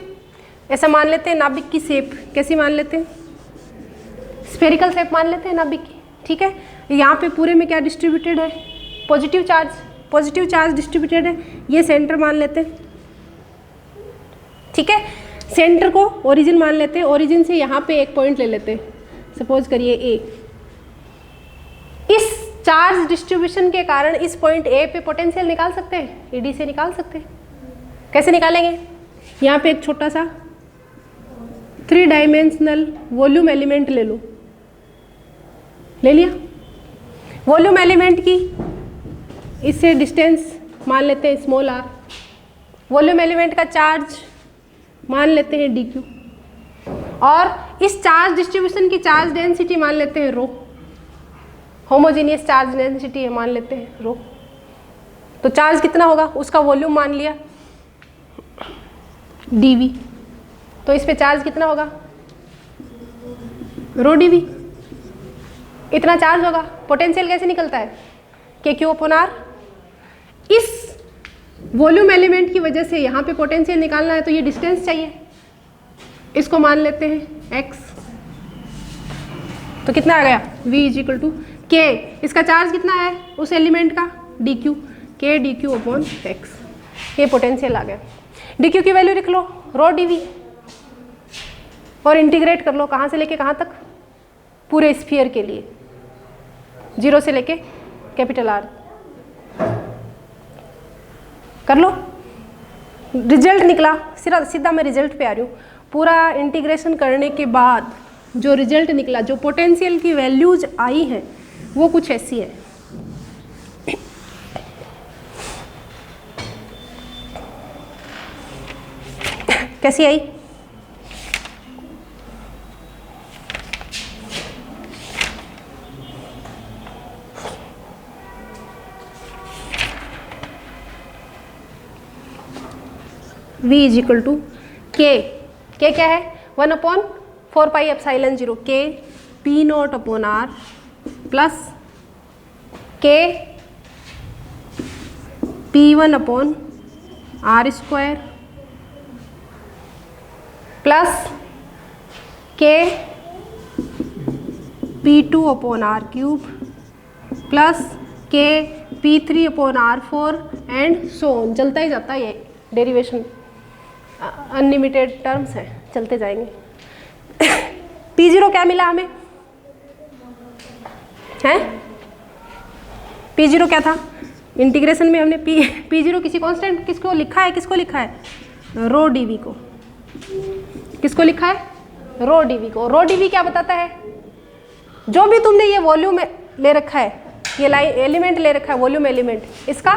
ऐसा मान लेते हैं नाभिक की शेप, कैसी मान लेते हैं, स्फेरिकल शेप मान लेते हैं नाभिक की। ठीक है, यहाँ पे पूरे में क्या डिस्ट्रीब्यूटेड है, पॉजिटिव चार्ज डिस्ट्रीब्यूटेड है, ये सेंटर मान लेते हैं। ठीक है, सेंटर को ओरिजिन मान लेते हैं, ओरिजिन से यहाँ पे एक पॉइंट ले लेते हैं, सपोज करिए ए। इस चार्ज डिस्ट्रीब्यूशन के कारण इस पॉइंट ए पे पोटेंशियल निकाल सकते हैं, ईडी से निकाल सकते हैं। कैसे निकालेंगे, यहाँ पे एक छोटा सा 3 डायमेंशनल वॉल्यूम एलिमेंट ले लो, ले लिया। वॉल्यूम एलिमेंट की इससे डिस्टेंस मान लेते हैं स्मॉल आर, वॉल्यूम एलिमेंट का चार्ज मान लेते हैं dq, और इस चार्ज डिस्ट्रीब्यूशन की चार्ज डेंसिटी मान लेते हैं रो, होमोजेनियस चार्ज डेंसिटी है मान लेते हैं रो। तो चार्ज कितना होगा, उसका वॉल्यूम मान लिया dv, तो इस पे चार्ज कितना होगा रो dv, इतना चार्ज होगा। पोटेंशियल कैसे निकलता है, kq/r। इस वॉल्यूम एलिमेंट की वजह से यहाँ पे पोटेंशियल निकालना है, तो ये डिस्टेंस चाहिए, इसको मान लेते हैं x। तो कितना आ गया, v = k, इसका चार्ज कितना है उस एलिमेंट का, dq, k dq/x, ये पोटेंशियल आ गया। dq की वैल्यू लिख लो रो dv, और इंटीग्रेट कर लो कहाँ से लेके कहाँ तक, पूरे स्फीयर के लिए, 0 से लेके R कर लो। रिजल्ट निकला, सीधा मैं रिजल्ट पे आ रही हूँ। पूरा इंटीग्रेशन करने के बाद जो रिजल्ट निकला, जो पोटेंशियल की वैल्यूज आई हैं वो कुछ ऐसी है। कैसी आई, v = k, k क्या है 1/4πε0 k p0/r plus k p1/r² plus k p2/r³ plus k p3/r4 and so on, चलता ही जाता है। ये डेरिवेशन अनलिमिटेड टर्म्स हैं, चलते जाएंगे। P0 क्या मिला हमें, हैं P0 क्या था, इंटीग्रेशन में हमने P0 किसी कांस्टेंट किसको लिखा है, रो dv को, किसको लिखा है, रो dv को। रो dv क्या बताता है, जो भी तुमने ये वॉल्यूम ले रखा है, ये एलिमेंट ले रखा है वॉल्यूम एलिमेंट, इसका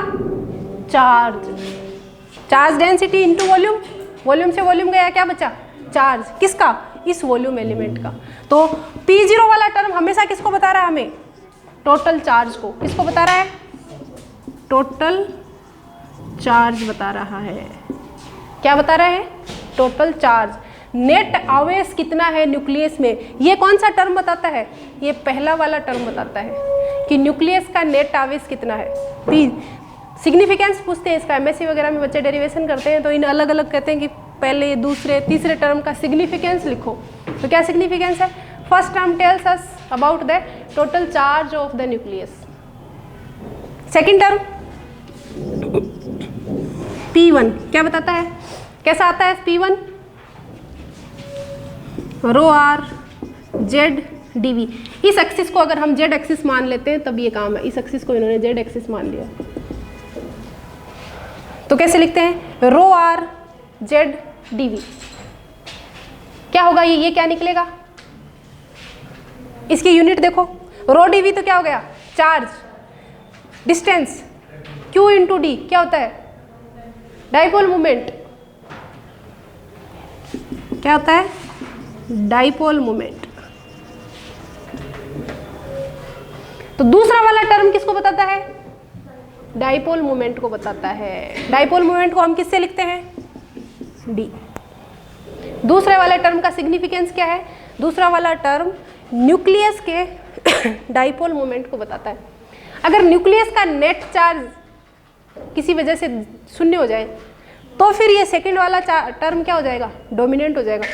charge density into volume, volume से वॉल्यूम गया, क्या बचा, चार्ज, किसका, इस वॉल्यूम एलिमेंट का। तो P0 वाला टर्म हमेशा किसको बता रहा है हमें, टोटल चार्ज को, किसको बता रहा है? टोटल चार्ज बता रहा है। क्या बता रहा है? Total charge. नेट आवेश कितना है न्यूक्लियस में, ये कौन सा टर्म बताता है? ये पहला वाला टर्म बताता है कि न्यूक्लियस का नेट आवेश कितना है। पी सिग्निफिकेंस पूछते हैं इसका, एमएससी वगैरह में बच्चे डेरिवेशन करते हैं तो इन अलग अलग कहते हैं कि पहले दूसरे तीसरे टर्म का सिग्निफिकेंस लिखो। तो क्या सिग्निफिकेंस है? First term tells us about the total charge of the nucleus. Second term P1 क्या बताता है? कैसा आता है P1? Row are Z DV. इस एक्सिस को अगर हम जेड एक्सिस मान लेते हैं तब ये काम है। इस एक्सिस को इन्होंने जेड एक्सिस मान लिया, तो कैसे लिखते हैं? रो आर जेड डीवी। क्या होगा ये क्या निकलेगा? इसकी यूनिट देखो, रो डीवी तो क्या हो गया? Charge. Distance Q into D क्या होता है? Dipole moment. क्या होता है? Dipole moment. तो दूसरा वाला टर्म किसको बताता है? डाइपोल मोमेंट को बताता है। डाइपोल मोमेंट को हम किससे लिखते हैं? डी। दूसरे वाले टर्म का सिग्निफिकेंस क्या है? दूसरा वाला टर्म न्यूक्लियस के डाइपोल मोमेंट को बताता है। अगर न्यूक्लियस का नेट चार्ज किसी वजह से शून्य हो जाए तो फिर ये सेकंड वाला टर्म क्या हो जाएगा? डोमिनेंट हो जाएगा।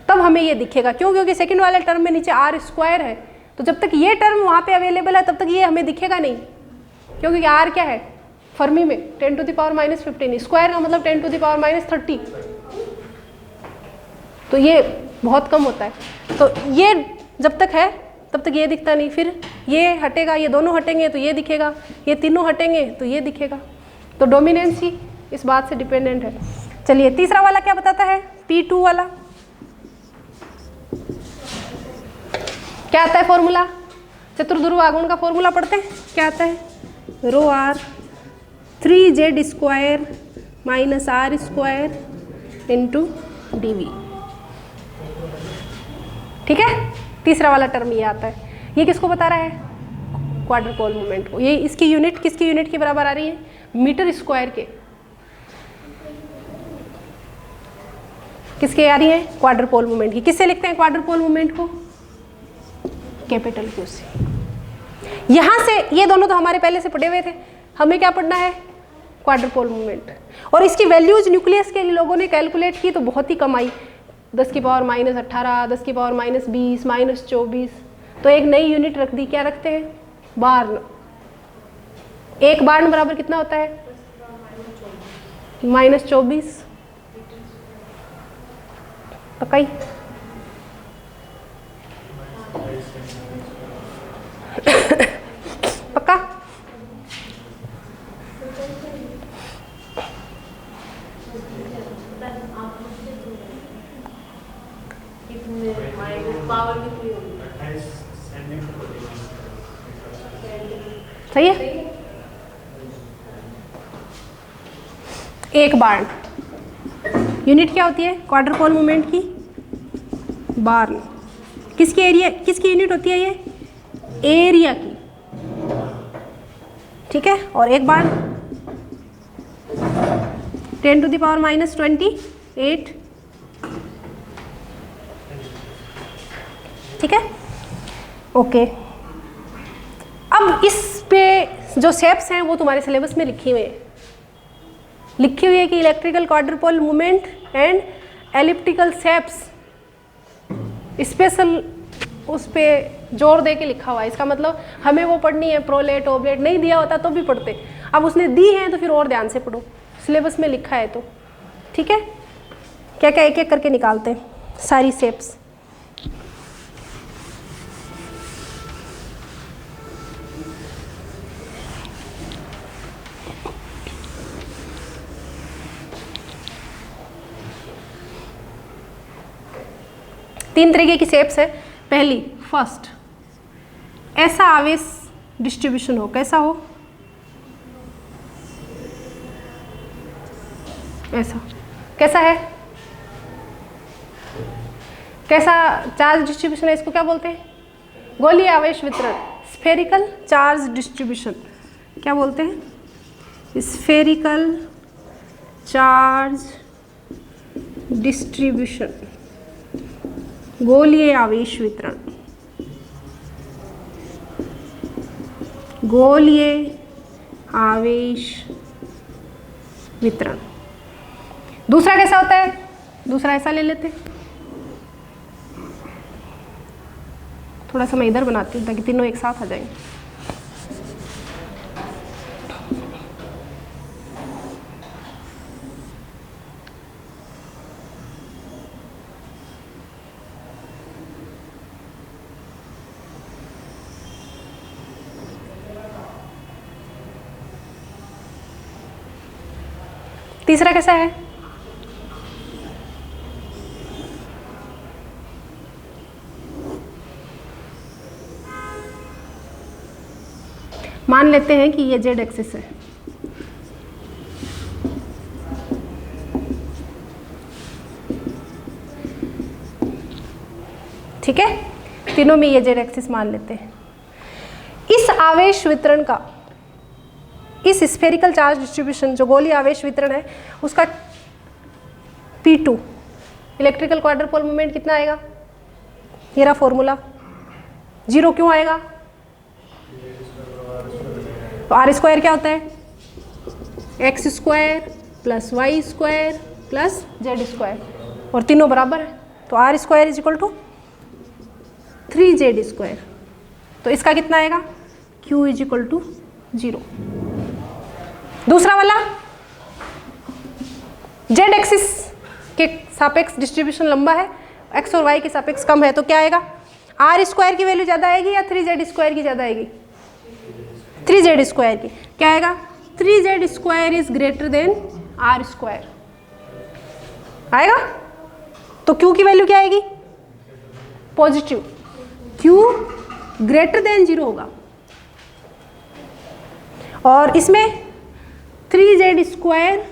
तब हमें ये दिखेगा। क्यों? क्योंकि सेकंड वाले टर्म में नीचे आर स्क्वायर है, तो जब तक ये टर्म वहाँ पे अवेलेबल है तब तक ये हमें दिखेगा नहीं। क्योंकि आर क्या है फर्मी में? 10⁻⁻15। स्क्वायर का मतलब 10⁻⁻30। तो ये बहुत कम होता है। तो ये जब तक है तब तक ये दिखता नहीं, फिर ये हटेगा, ये दोनों हटेंगे तो ये दिखेगा, ये तीनों हटेंगे तो ये दिखेगा। तो डोमिनेंसी इस बात से डिपेंडेंट है। चलिए तीसरा वाला क्या बताता है? P2 वाला क्या आता है फॉर्मूला? चतुर्ध्रुव आघूर्ण का फॉर्मूला पढ़ते हैं। क्या आता है? Rho r 3z² minus r² into dv। ठीक है, तीसरा वाला टर्म ये आता है। ये किसको बता रहा है? क्वाड्रपोल मोमेंट को। ये इसकी यूनिट किसकी यूनिट के बराबर आ रही है? मीटर स्क्वायर के। किसके आ रही है? क्वाड्रपोल मोमेंट की। किससे लिखते हैं क्वाड्रपोल मोमेंट को? कैपिटल Q से। यहाँ से ये दोनों तो हमारे पहले से पढ़े हुए थे, हमें क्या पढ़ना है? क्वाड्रपोल मोमेंट। और इसकी वैल्यूज न्यूक्लियस के लोगों ने कैलकुलेट की तो बहुत ही कम आई। 10⁻−18, 10⁻−20, -24। तो एक नई यूनिट रख दी। क्या रखते हैं? बार्न। एक बार्न बराबर कितना होता है? -24। पक्का ही? पक्का? पावर कितनी होगी? सही है। एक बार्न यूनिट क्या होती है क्वाड्रपोल मोमेंट की? बार्न। किसकी एरिया, किसकी यूनिट होती है ये? एरिया की। ठीक है। और एक बार्न 10⁻⁻28। ठीक है, ओके। अब इस पे जो शेप्स हैं वो तुम्हारे सिलेबस में लिखी हुई है। लिखी हुई है कि electrical quadrupole movement and elliptical shapes. Special उस पे जोर दे के लिखा हुआ है। इसका मतलब हमें वो पढ़नी है, प्रोलेट ओबलेट नहीं दिया होता तो भी पढ़ते। अब उसने दी है तो फिर और ध्यान से पढ़ो, सिलेबस में लिखा है तो। ठीक है, क्या क्या एक एक करके निकालते हैं सारी शेप्स। तीन तरीके की शेप्स है। पहली, फर्स्ट, ऐसा आवेश डिस्ट्रीब्यूशन हो। कैसा हो? ऐसा। कैसा है? कैसा चार्ज डिस्ट्रीब्यूशन है, इसको क्या बोलते हैं? गोलीय आवेश वितरण, स्फेरिकल चार्ज डिस्ट्रीब्यूशन, क्या बोलते हैं? स्फेरिकल चार्ज डिस्ट्रीब्यूशन, गोलीय आवेश वितरण, गोलीय आवेश वितरण। दूसरा कैसा होता है? दूसरा ऐसा ले लेते हैं, थोड़ा सा मैं इधर बनाती हूँ ताकि तीनों एक साथ आ जाएंगे। तीसरा कैसा है? मान लेते हैं कि ये जेड एक्सिस है, ठीक है, तीनों में ये जेड एक्सिस मान लेते हैं। इस आवेश वितरण का, इस स्फेरिकल चार्ज डिस्ट्रीब्यूशन जो गोलीय आवेश वितरण है उसका P2 इलेक्ट्रिकल क्वाड्रपोल मोमेंट कितना आएगा? ये रहा फॉर्मूला। 0 क्यों आएगा? तो आर स्क्वायर क्या होता है? X square plus Y square plus Z square, और तीनों बराबर है, तो R square is equal to 3z square. तो इसका कितना आएगा? Q is equal to 0। दूसरा वाला जेड एक्सिस के सापेक्ष डिस्ट्रीब्यूशन लंबा है, एक्स और वाई के सापेक्ष कम है, तो क्या आएगा? आर स्क्वायर की वैल्यू ज़्यादा आएगी या 3z स्क्वायर की ज़्यादा आएगी? 3z स्क्वायर की। क्या आएगा? 3z square is greater than R square आएगा। तो Q की वैल्यू क्या आएगी? पॉजिटिव। Q ग्रेटर देन 0 होगा, और इसमें 3z square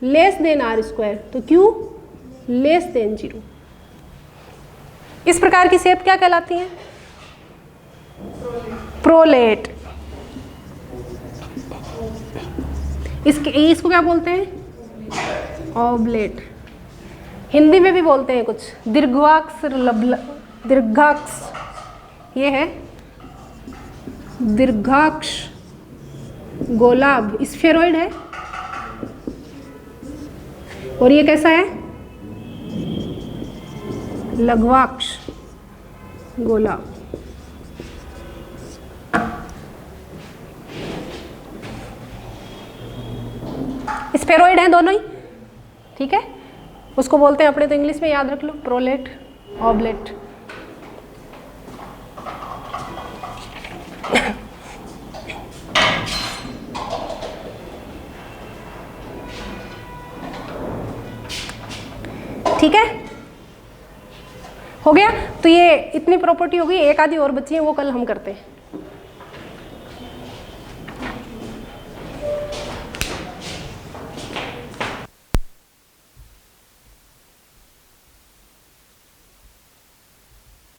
less than R square, तो Q लेस देन 0। इस प्रकार की शेप क्या कहलाती है? प्रोलेट। इसको क्या बोलते हैं? ऑब्लेट। हिंदी में भी बोलते हैं कुछ, दीर्घाक्ष दीर्घाक्ष, ये है दीर्घाक्ष गोलाभ, स्फेरॉइड है, और ये कैसा है? लघ्वाक्ष गोलाभ। स्फेरॉइड हैं दोनों ही, ठीक है। उसको बोलते हैं अपने, तो इंग्लिश में याद रख लो, प्रोलेट, ऑब्लेट। ठीक है, हो गया। तो ये इतनी प्रॉपर्टी हो गई, एक आधी और बची है, वो कल हम करते हैं।